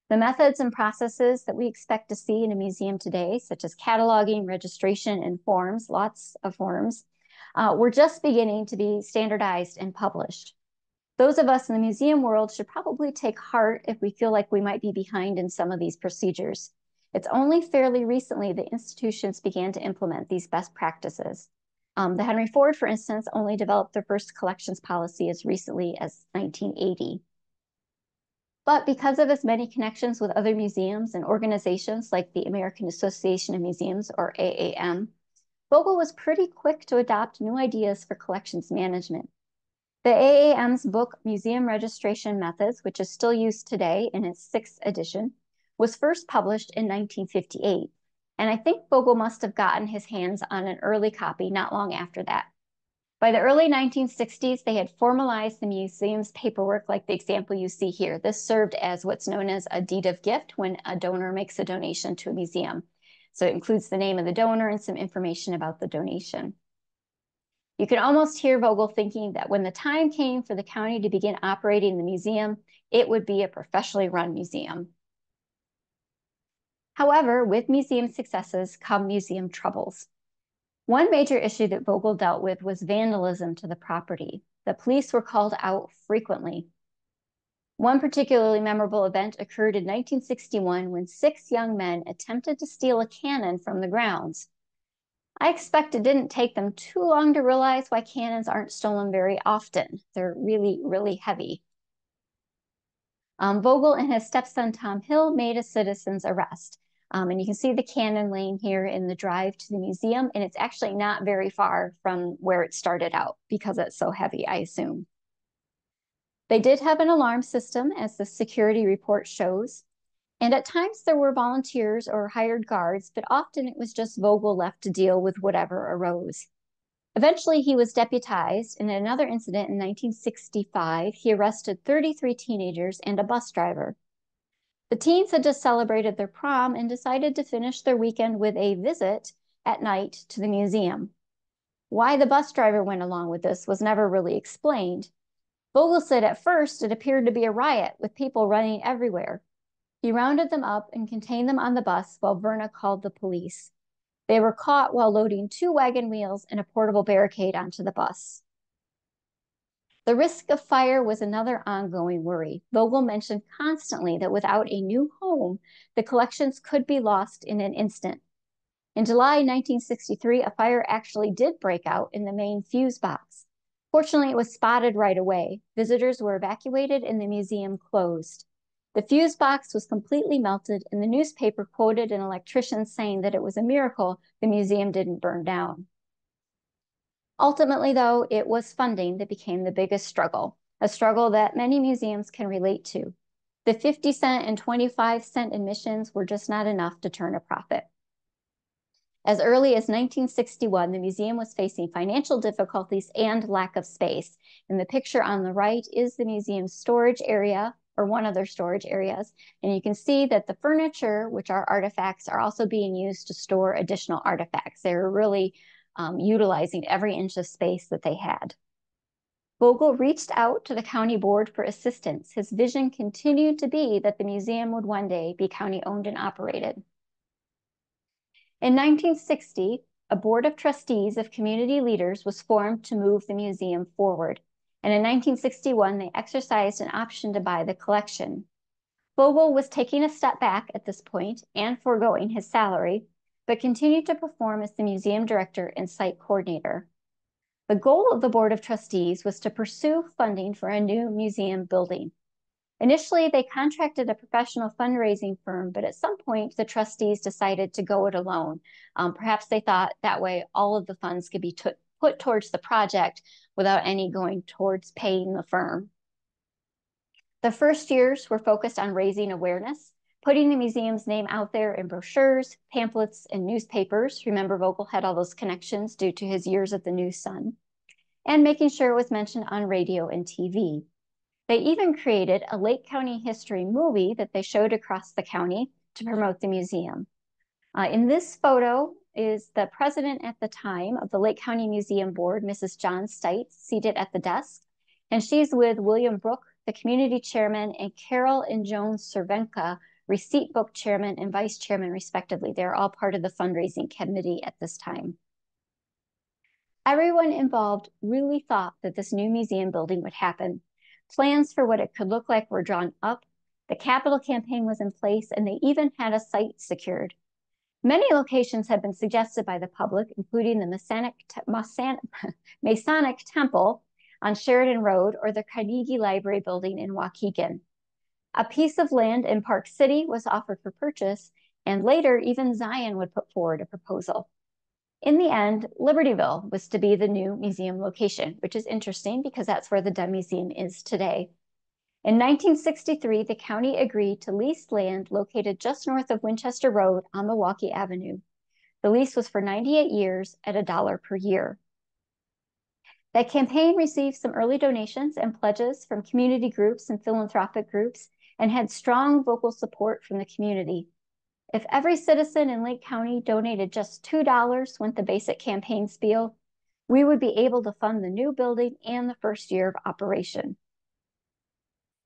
The methods and processes that we expect to see in a museum today, such as cataloging, registration, and forms, lots of forms, were just beginning to be standardized and published. Those of us in the museum world should probably take heart if we feel like we might be behind in some of these procedures. It's only fairly recently that institutions began to implement these best practices. The Henry Ford, for instance, only developed their first collections policy as recently as 1980. But because of his many connections with other museums and organizations like the American Association of Museums, or AAM, Vogel was pretty quick to adopt new ideas for collections management. The AAM's book, Museum Registration Methods, which is still used today in its 6th edition, was first published in 1958. And I think Vogel must have gotten his hands on an early copy not long after that. By the early 1960s, they had formalized the museum's paperwork like the example you see here. This served as what's known as a deed of gift when a donor makes a donation to a museum. So it includes the name of the donor and some information about the donation. You can almost hear Vogel thinking that when the time came for the county to begin operating the museum, it would be a professionally run museum. However, with museum successes come museum troubles. One major issue that Vogel dealt with was vandalism to the property. The police were called out frequently. One particularly memorable event occurred in 1961 when 6 young men attempted to steal a cannon from the grounds. I expect it didn't take them too long to realize why cannons aren't stolen very often. They're really, really heavy. Vogel and his stepson, Tom Hill, made a citizen's arrest. And you can see the cannon laying here in the drive to the museum, and it's actually not very far from where it started out because it's so heavy, I assume. They did have an alarm system, as the security report shows. And at times there were volunteers or hired guards, but often it was just Vogel left to deal with whatever arose. Eventually, he was deputized, and in another incident in 1965, he arrested 33 teenagers and a bus driver. The teens had just celebrated their prom and decided to finish their weekend with a visit at night to the museum. Why the bus driver went along with this was never really explained. Vogel said at first it appeared to be a riot with people running everywhere. He rounded them up and contained them on the bus while Verna called the police. They were caught while loading 2 wagon wheels and a portable barricade onto the bus. The risk of fire was another ongoing worry. Vogel mentioned constantly that without a new home, the collections could be lost in an instant. In July 1963, a fire actually did break out in the main fuse box. Fortunately, it was spotted right away. Visitors were evacuated and the museum closed. The fuse box was completely melted, and the newspaper quoted an electrician saying that it was a miracle the museum didn't burn down. Ultimately, though, it was funding that became the biggest struggle, a struggle that many museums can relate to. The 50-cent and 25-cent admissions were just not enough to turn a profit. As early as 1961, the museum was facing financial difficulties and lack of space. And the picture on the right is the museum's storage area, or one of their storage areas. And you can see that the furniture, which are artifacts, are also being used to store additional artifacts. They're really utilizing every inch of space that they had. Vogel reached out to the county board for assistance. His vision continued to be that the museum would one day be county owned and operated. In 1960, a board of trustees of community leaders was formed to move the museum forward. And in 1961, they exercised an option to buy the collection. Vogel was taking a step back at this point and foregoing his salary, but continued to perform as the museum director and site coordinator. The goal of the Board of Trustees was to pursue funding for a new museum building. Initially, they contracted a professional fundraising firm, but at some point, the trustees decided to go it alone. Perhaps they thought that way all of the funds could be put towards the project without any going towards paying the firm. The first years were focused on raising awareness, putting the museum's name out there in brochures, pamphlets, and newspapers. Remember, Vogel had all those connections due to his years at the News Sun, and making sure it was mentioned on radio and TV. They even created a Lake County history movie that they showed across the county to promote the museum. In this photo is the president at the time of the Lake County Museum Board, Mrs. John Stites, seated at the desk, and she's with William Brook, the community chairman, and Carol and Joan Cervenka, receipt book chairman and vice chairman, respectively. They're all part of the fundraising committee at this time. Everyone involved really thought that this new museum building would happen. Plans for what it could look like were drawn up. The capital campaign was in place, and they even had a site secured. Many locations had been suggested by the public, including the Masonic Temple on Sheridan Road or the Carnegie Library building in Waukegan. A piece of land in Park City was offered for purchase, and later even Zion would put forward a proposal. In the end, Libertyville was to be the new museum location, which is interesting because that's where the Dunn Museum is today. In 1963, the county agreed to lease land located just north of Winchester Road on Milwaukee Avenue. The lease was for 98 years at $1 per year. That campaign received some early donations and pledges from community groups and philanthropic groups and had strong vocal support from the community. If every citizen in Lake County donated just $2, went the basic campaign spiel, we would be able to fund the new building and the first year of operation.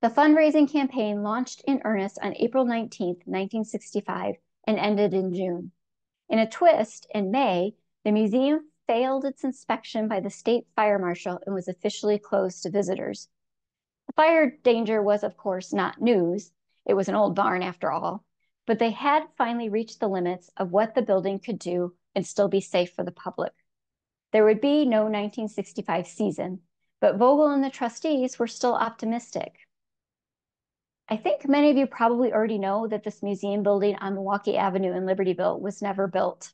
The fundraising campaign launched in earnest on April 19, 1965, and ended in June. In a twist, in May, the museum failed its inspection by the state fire marshal and was officially closed to visitors. The fire danger was, of course, not news. It was an old barn after all. But they had finally reached the limits of what the building could do and still be safe for the public. There would be no 1965 season, but Vogel and the trustees were still optimistic. I think many of you probably already know that this museum building on Milwaukee Avenue in Libertyville was never built.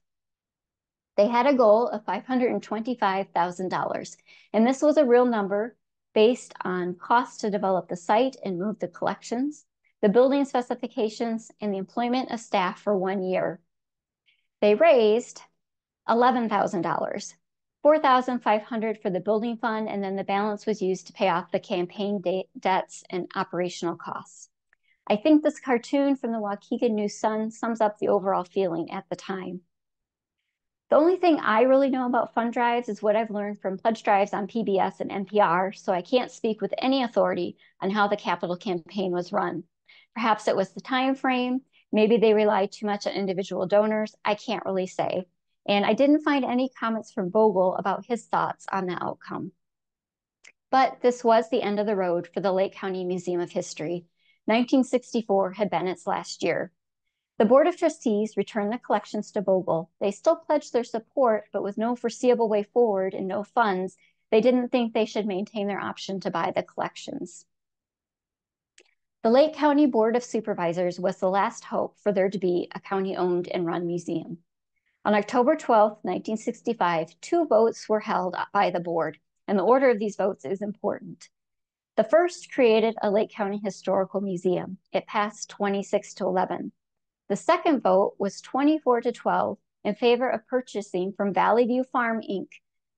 They had a goal of $525,000, and this was a real number based on costs to develop the site and move the collections, the building specifications, and the employment of staff for 1 year. They raised $11,000, $4,500 for the building fund, and then the balance was used to pay off the campaign debts and operational costs. I think this cartoon from the Waukegan News-Sun sums up the overall feeling at the time. The only thing I really know about fund drives is what I've learned from pledge drives on PBS and NPR, so I can't speak with any authority on how the capital campaign was run. Perhaps it was the time frame, maybe they relied too much on individual donors, I can't really say. And I didn't find any comments from Vogel about his thoughts on the outcome. But this was the end of the road for the Lake County Museum of History. 1964 had been its last year. The Board of Trustees returned the collections to Vogel. They still pledged their support, but with no foreseeable way forward and no funds, they didn't think they should maintain their option to buy the collections. The Lake County Board of Supervisors was the last hope for there to be a county-owned and run museum. On October 12, 1965, 2 votes were held by the board, and the order of these votes is important. The first created a Lake County Historical Museum. It passed 26-11. The second vote was 24-12 in favor of purchasing from Valley View Farm, Inc.,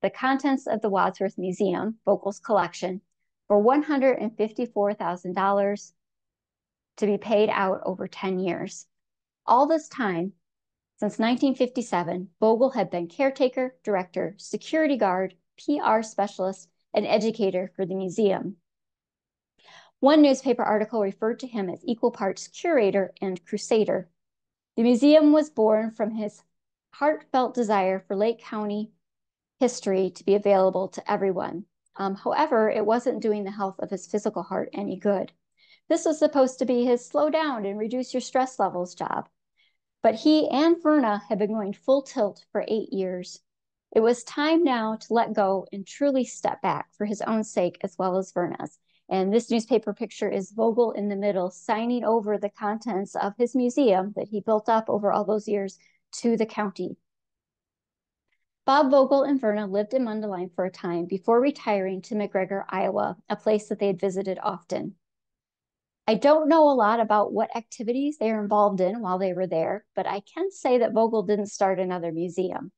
the contents of the Wadsworth Museum, Vogel's collection, for $154,000 to be paid out over 10 years. All this time, since 1957, Vogel had been caretaker, director, security guard, PR specialist, and educator for the museum. One newspaper article referred to him as equal parts curator and crusader. The museum was born from his heartfelt desire for Lake County history to be available to everyone. However, it wasn't doing the health of his physical heart any good. This was supposed to be his slow down and reduce your stress levels job. But he and Verna had been going full tilt for 8 years. It was time now to let go and truly step back for his own sake as well as Verna's. And this newspaper picture is Vogel in the middle, signing over the contents of his museum that he built up over all those years to the county. Bob Vogel and Verna lived in Mundelein for a time before retiring to McGregor, Iowa, a place that they had visited often. I don't know a lot about what activities they were involved in while they were there, but I can say that Vogel didn't start another museum.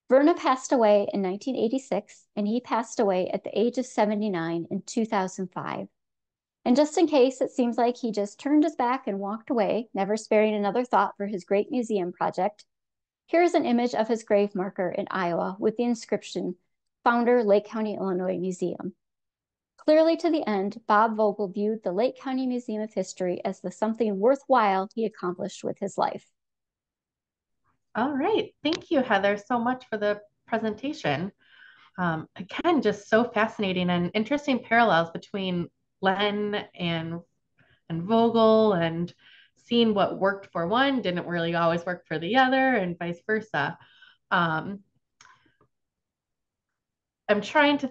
Verna passed away in 1986, and he passed away at the age of 79 in 2005. And just in case it seems like he just turned his back and walked away, never sparing another thought for his great museum project, here's an image of his grave marker in Iowa with the inscription, Founder, Lake County, Illinois Museum. Clearly to the end, Bob Vogel viewed the Lake County Museum of History as the something worthwhile he accomplished with his life. All right. Thank you, Heather, so much for the presentation. Again, just so fascinating and interesting parallels between Len and Vogel, and seeing what worked for one didn't really always work for the other, and vice versa. I'm trying to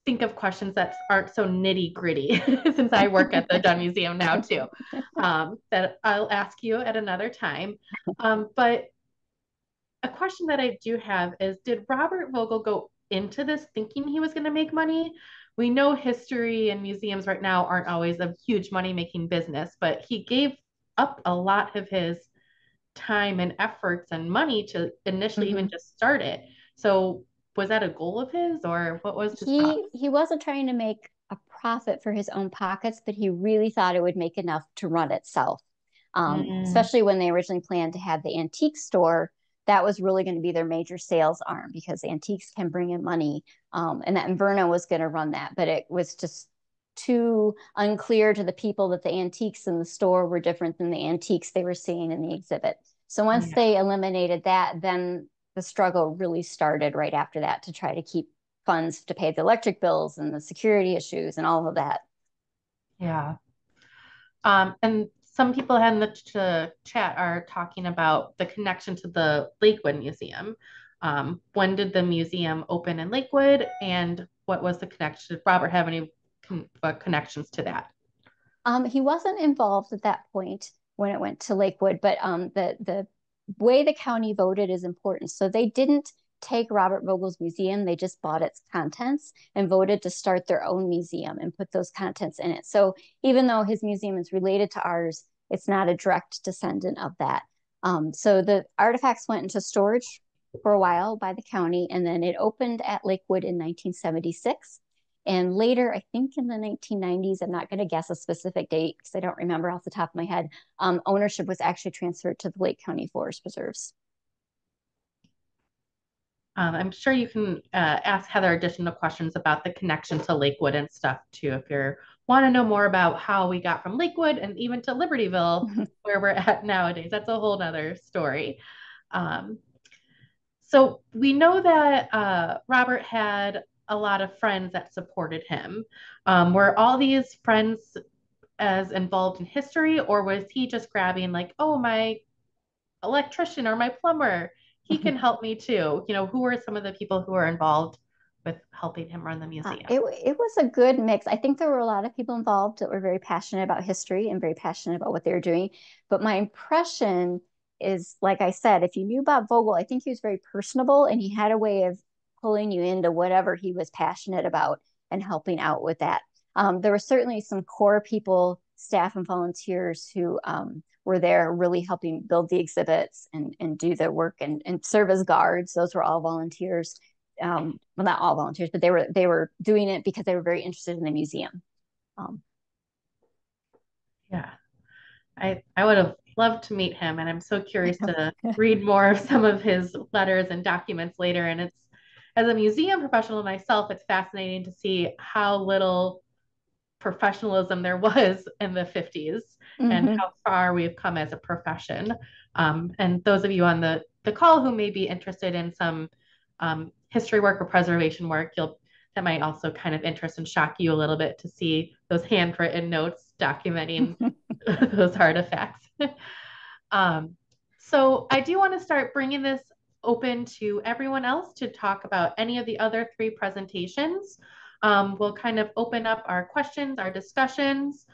think of questions that aren't so nitty gritty since I work at the Dunn Museum now too, that I'll ask you at another time. But a question that I do have is, did Robert Vogel go into this thinking he was going to make money? We know history and museums right now aren't always a huge money-making business, but he gave up a lot of his time and efforts and money to initially even just start it. So was that a goal of his, or what was his thought? He wasn't trying to make a profit for his own pockets, but he really thought it would make enough to run itself. Especially when they originally planned to have the antique store. That was really going to be their major sales arm because antiques can bring in money. And Verna was going to run that, but it was just too unclear to the people that the antiques in the store were different than the antiques they were seeing in the exhibit. So once they eliminated that, then the struggle really started right after that to try to keep funds to pay the electric bills and the security issues and all of that. Yeah. And some people in the chat are talking about the connection to the Lakewood Museum. When did the museum open in Lakewood, and what was the connection? Did Robert have any connections to that? He wasn't involved at that point when it went to Lakewood, but the way the county voted is important. So they didn't take Robert Vogel's museum, they just bought its contents and voted to start their own museum and put those contents in it. So even though his museum is related to ours, it's not a direct descendant of that. So the artifacts went into storage for a while by the county, and then it opened at Lakewood in 1976. And later, I think in the 1990s, I'm not going to guess a specific date because I don't remember off the top of my head, ownership was actually transferred to the Lake County Forest Preserves. I'm sure you can ask Heather additional questions about the connection to Lakewood and stuff too, if you want to know more about how we got from Lakewood and even to Libertyville, where we're at nowadays. That's a whole nother story. So we know that Robert had a lot of friends that supported him. Were all these friends as involved in history, or was he just grabbing like, oh, my electrician or my plumber, he can help me too? You know, who were some of the people who were involved with helping him run the museum? It was a good mix. I think there were a lot of people involved that were very passionate about history and very passionate about what they were doing. But my impression is, like I said, if you knew Bob Vogel, I think he was very personable and he had a way of pulling you into whatever he was passionate about and helping out with that. There were certainly some core people, staff and volunteers who were there really helping build the exhibits and do the work and serve as guards. Those were all volunteers. Well, not all volunteers, but they were doing it because they were very interested in the museum. Yeah, I would have loved to meet him, and I'm so curious to read more of some of his letters and documents later. And it's, as a museum professional myself, it's fascinating to see how little professionalism there was in the 50s and how far we've come as a profession. And those of you on the call who may be interested in some history work or preservation work, that might also kind of interest and shock you a little bit to see those handwritten notes documenting those artifacts. So I do want to start bringing this open to everyone else to talk about any of the other three presentations. We'll kind of open up our questions, our discussions,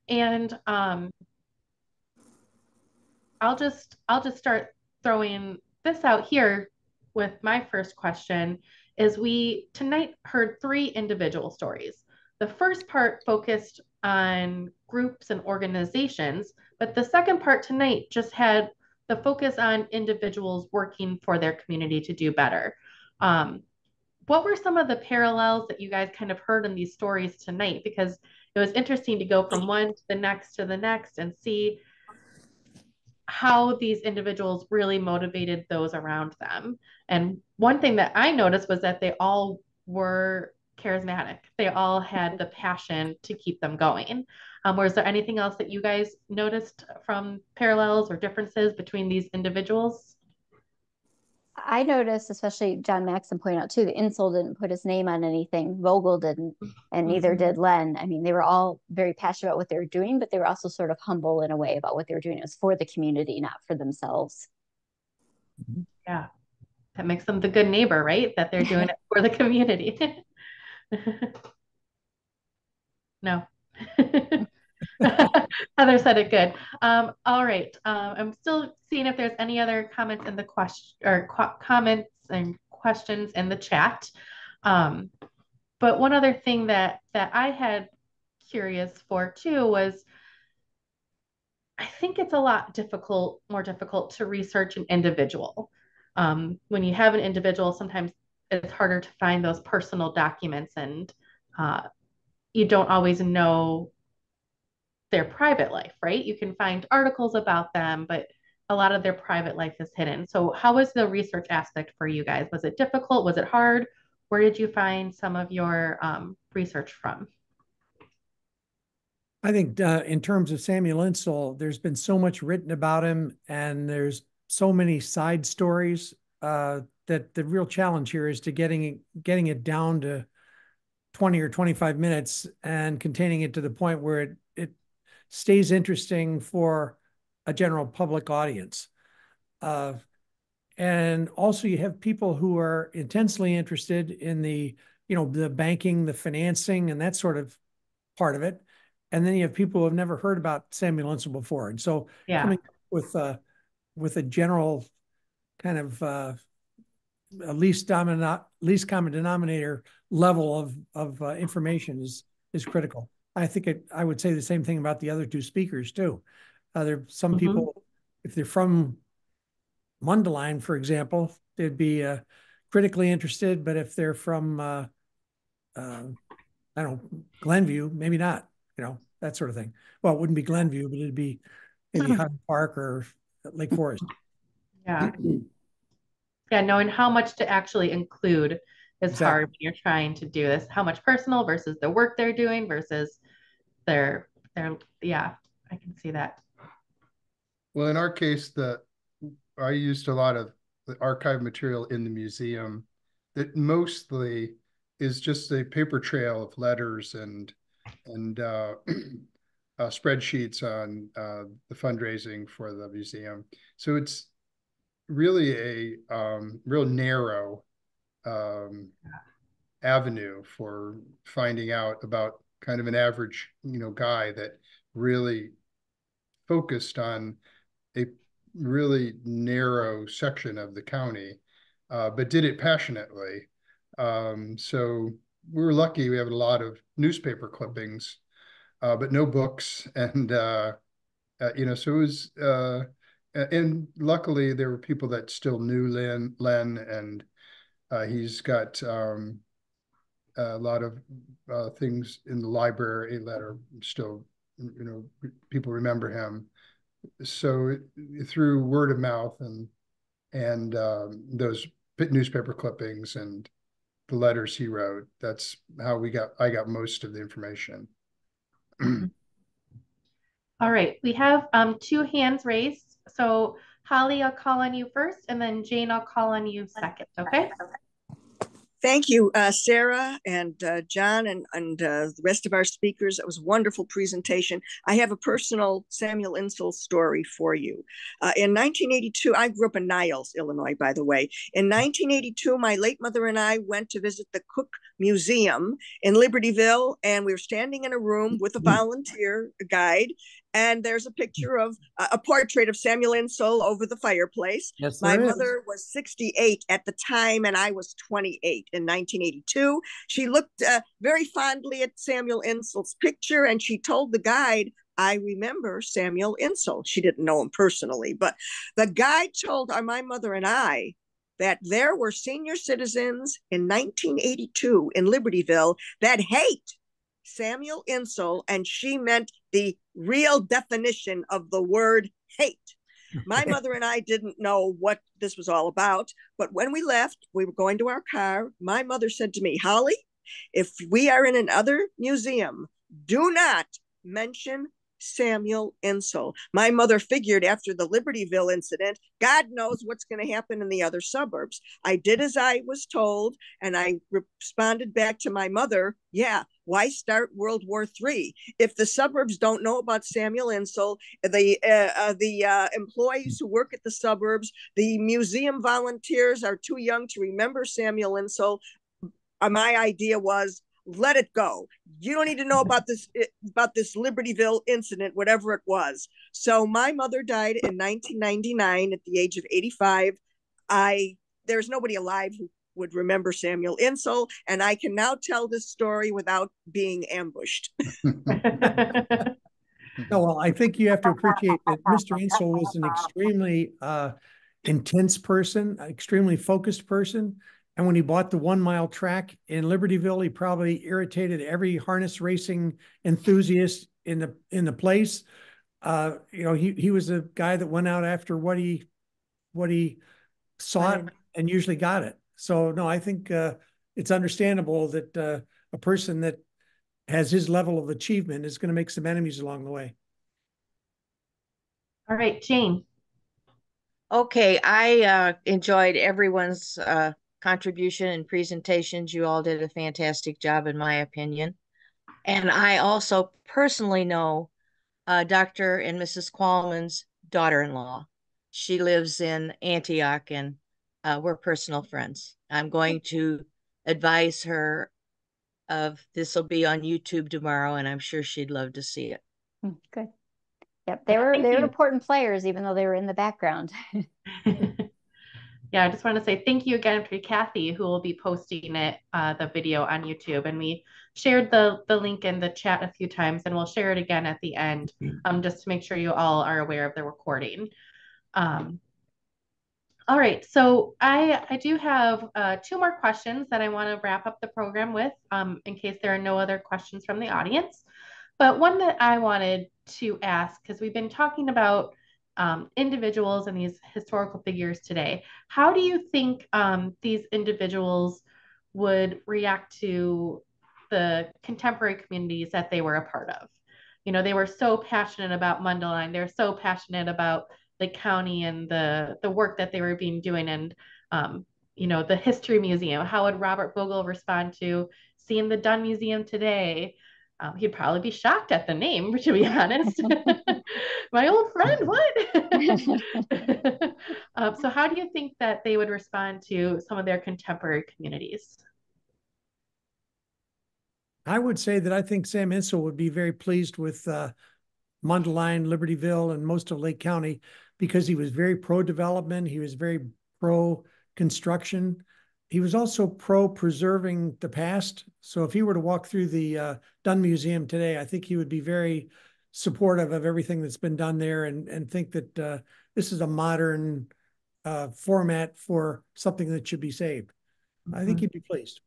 and I'll just start throwing this out here with my first question. Is we tonight heard three individual stories. The first part focused on groups and organizations, but the second part tonight just had the focus on individuals working for their community to do better. What were some of the parallels that you guys kind of heard in these stories tonight? Because it was interesting to go from one to the next and see how these individuals really motivated those around them. And one thing that I noticed was that they all were charismatic. They all had the passion to keep them going. Was there anything else that you guys noticed from parallels or differences between these individuals? I noticed, especially John Maxson pointed out too, that Insull didn't put his name on anything. Vogel didn't, and neither did Len. I mean, they were all very passionate about what they were doing, but they were also sort of humble in a way about what they were doing. It was for the community, not for themselves. Yeah, that makes them the good neighbor, right? That they're doing it for the community. No. Heather said it good. All right. I'm still seeing if there's any other comments in the question or comments and questions in the chat. But one other thing that I had curious for too was, I think it's a lot more difficult to research an individual. When you have an individual, sometimes it's harder to find those personal documents, and you don't always know their private life, right? You can find articles about them, but a lot of their private life is hidden. So how was the research aspect for you guys? Was it difficult? Was it hard? Where did you find some of your research from? I think in terms of Samuel Insull, there's been so much written about him, and there's so many side stories that the real challenge here is to getting it down to 20 or 25 minutes and containing it to the point where it stays interesting for a general public audience. And also you have people who are intensely interested in the, the banking, the financing, and that sort of part of it. And then you have people who have never heard about Samuel Insull before. And so coming up with a general kind of least common denominator level of information is critical. I think I would say the same thing about the other two speakers too. There some people, if they're from Mundelein, for example, they'd be critically interested, but if they're from I don't know, Glenview, maybe not, that sort of thing. Well, it wouldn't be Glenview, but it'd be maybe Highland Park or Lake Forest. Yeah. Yeah, knowing how much to actually include is hard when you're trying to do this. How much personal versus the work they're doing versus their yeah, I can see that. Well, in our case, I used a lot of the archive material in the museum that mostly is just a paper trail of letters and spreadsheets on the fundraising for the museum. So it's really a real narrow avenue for finding out about kind of an average, guy that really focused on a really narrow section of the county, but did it passionately. So we were lucky. We have a lot of newspaper clippings, but no books. And, so it was, and luckily there were people that still knew Len, and he's got a lot of things in the library that are still, people remember him. So through word of mouth and those newspaper clippings and the letters he wrote, that's how I got most of the information. All right, we have 2 hands raised. So Holly, I'll call on you first, and then Jane, I'll call on you second, okay? Thank you, Sarah and John and the rest of our speakers. That was a wonderful presentation. I have a personal Samuel Insull story for you. In 1982, I grew up in Niles, Illinois, by the way. In 1982, my late mother and I went to visit the Cook Museum in Libertyville, and we were standing in a room with a volunteer guide, and there's a picture of a portrait of Samuel Insull over the fireplace. Yes, my mother was 68 at the time, and I was 28 in 1982. She looked very fondly at Samuel Insull's picture, and she told the guide, I remember Samuel Insull. She didn't know him personally, but the guide told my mother and I that there were senior citizens in 1982 in Libertyville that hate Samuel Insull, and she meant the real definition of the word hate. My mother and I didn't know what this was all about, but when we left, we were going to our car. My mother said to me, Holly, if we are in another museum, do not mention Samuel Insull. My mother figured after the Libertyville incident, God knows what's going to happen in the other suburbs. I did as I was told, and I responded back to my mother, yeah, why start World War III? If the suburbs don't know about Samuel Insull, the employees who work at the suburbs, the museum volunteers are too young to remember Samuel Insull. My idea was, let it go. You don't need to know about this Libertyville incident, whatever it was. So my mother died in 1999 at the age of 85. There's nobody alive who would remember Samuel Insull, and I can now tell this story without being ambushed. No, well, I think you have to appreciate that Mr. Insull was an extremely intense person, extremely focused person. And when he bought the 1 mile track in Libertyville, he probably irritated every harness racing enthusiast in the place. He was a guy that went out after what he sought and usually got it. So no, I think it's understandable that a person that has his level of achievement is going to make some enemies along the way. All right, Jane. Okay, I enjoyed everyone's contribution and presentations. You all did a fantastic job, in my opinion. And I also personally know Dr. and Mrs. Qualman's daughter-in-law. She lives in Antioch, and we're personal friends. I'm going to advise her of this will be on YouTube tomorrow, and I'm sure she'd love to see it. Good. Yep, they were important players, even though they were in the background. Yeah, I just want to say thank you again to Kathy, who will be posting it, the video on YouTube. And we shared the link in the chat a few times, and we'll share it again at the end, just to make sure you all are aware of the recording. All right, so I do have 2 more questions that I want to wrap up the program with, in case there are no other questions from the audience. But one that I wanted to ask, because we've been talking about individuals and these historical figures today, how do you think these individuals would react to the contemporary communities that they were a part of? You know, they were so passionate about Mundelein. They're so passionate about Lake County and the work that they were doing, and you know, the history museum. How would Robert Bogle respond to seeing the Dunn Museum today? He'd probably be shocked at the name, to be honest. My old friend, what? So how do you think that they would respond to some of their contemporary communities? I would say that I think Sam Insull would be very pleased with Mundelein, Libertyville, and most of Lake County, because he was very pro-development. He was very pro-construction. He was also pro-preserving the past. So if he were to walk through the Dunn Museum today, I think he would be very supportive of everything that's been done there, and think that this is a modern format for something that should be saved. I think he'd be pleased.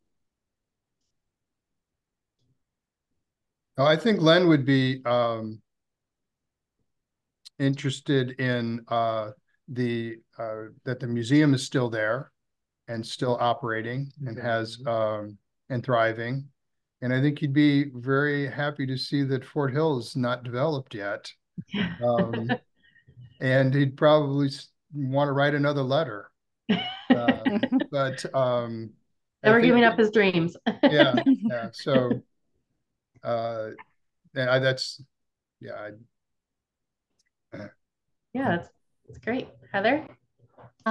Oh, I think Len would be interested in that the museum is still there and still operating and has and thriving. And I think he'd be very happy to see that Fort Hill is not developed yet. And he'd probably want to write another letter. But never giving up his dreams. Yeah. So that's yeah. Yeah, that's great. Heather?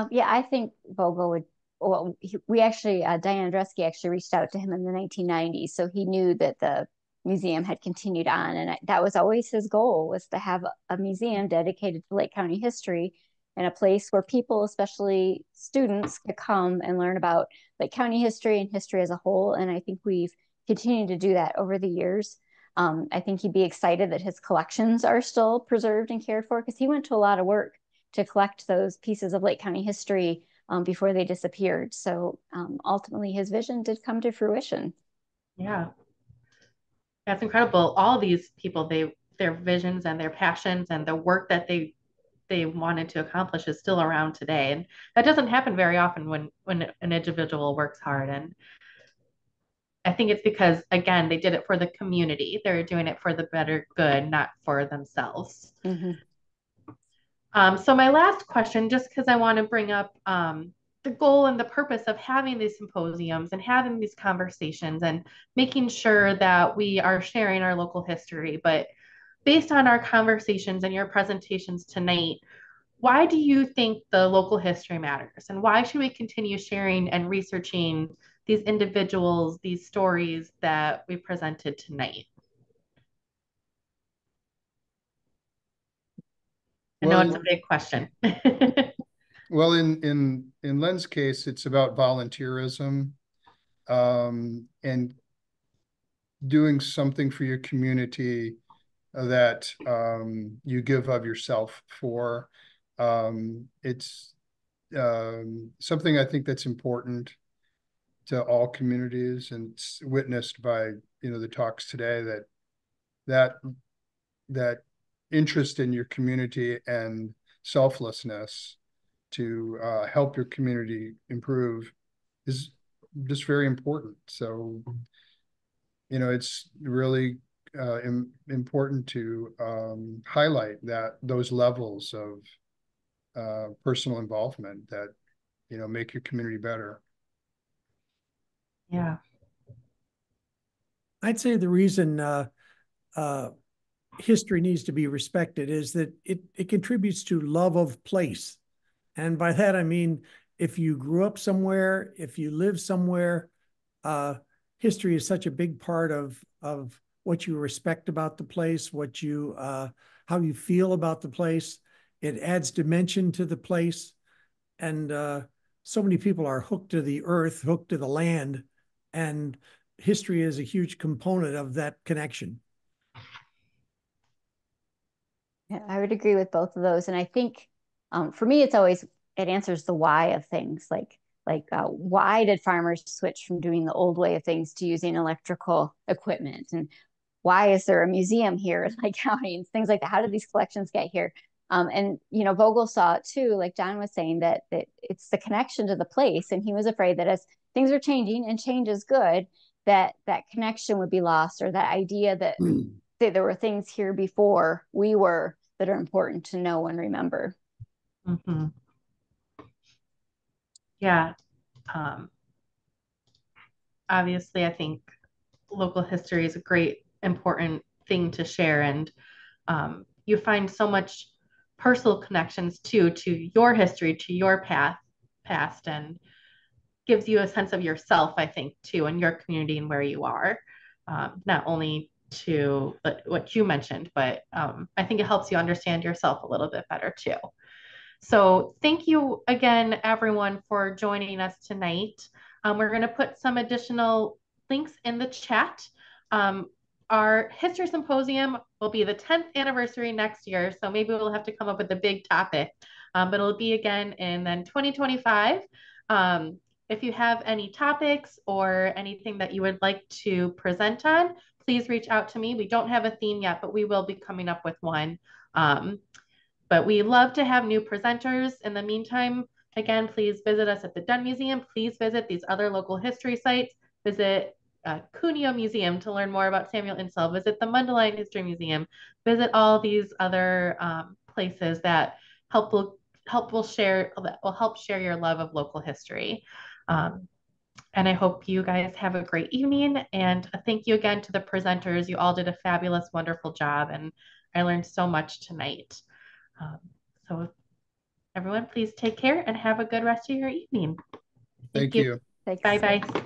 Yeah, I think Bogle would. Well, we actually, Diane Andreski actually reached out to him in the 1990s, so he knew that the museum had continued on, and that was always his goal, was to have a museum dedicated to Lake County history, and a place where people, especially students, could come and learn about Lake County history and history as a whole. And I think we've continued to do that over the years. I think he'd be excited that his collections are still preserved and cared for, because he went to a lot of work to collect those pieces of Lake County history before they disappeared. So ultimately his vision did come to fruition. Yeah, that's incredible. All these people, their visions and their passions and the work that they wanted to accomplish is still around today. And that doesn't happen very often when an individual works hard. And I think it's because, again, they did it for the community. They're doing it for the better good, not for themselves. Mm-hmm. So my last question, just because I want to bring up the goal and the purpose of having these symposiums and having these conversations and making sure that we are sharing our local history. But based on our conversations and your presentations tonight, why do you think the local history matters? And why should we continue sharing and researching these individuals, these stories that we presented tonight? I know it's a big question. Well, in Len's case, it's about volunteerism and doing something for your community that you give of yourself for. It's something I think that's important to all communities, and it's witnessed by the talks today, that interest in your community and selflessness to help your community improve is just very important. So it's really important to highlight those levels of personal involvement that make your community better. Yeah, I'd say the reason history needs to be respected is that it contributes to love of place. And by that, I mean, if you grew up somewhere, if you live somewhere, history is such a big part of what you respect about the place, what you, how you feel about the place. It adds dimension to the place. And so many people are hooked to the earth, hooked to the land, and history is a huge component of that connection. Yeah, I would agree with both of those. And I think for me, it's always, it answers the why of things. Like why did farmers switch from doing the old way of things to using electrical equipment? And why is there a museum here in Lake County and things like that? How did these collections get here? And, you know, Vogel saw it too, like John was saying, that it's the connection to the place. And he was afraid that as things are changing, and change is good, that connection would be lost, or that idea that there were things here before we were that are important to know and remember. Mm-hmm. Yeah. Obviously, I think local history is a great, important thing to share. And you find so much personal connections too, to your history, to your past, and gives you a sense of yourself, I think, too, and your community and where you are. Not only to what you mentioned, but I think it helps you understand yourself a little bit better too. So thank you again, everyone, for joining us tonight. We're going to put some additional links in the chat. Our history symposium will be the 10th anniversary next year, so maybe we'll have to come up with a big topic, but it'll be again in then 2025. If you have any topics or anything that you would like to present on, please reach out to me. We don't have a theme yet, but we will be coming up with one. But we love to have new presenters. In the meantime, again, please visit us at the Dunn Museum. Please visit these other local history sites. Visit Cuneo Museum to learn more about Samuel Insull. Visit the Mundelein History Museum. Visit all these other places that will help share your love of local history. And I hope you guys have a great evening. And thank you again to the presenters. You all did a fabulous, wonderful job. And I learned so much tonight. So everyone, please take care and have a good rest of your evening. Thank you. Thanks. Bye-bye.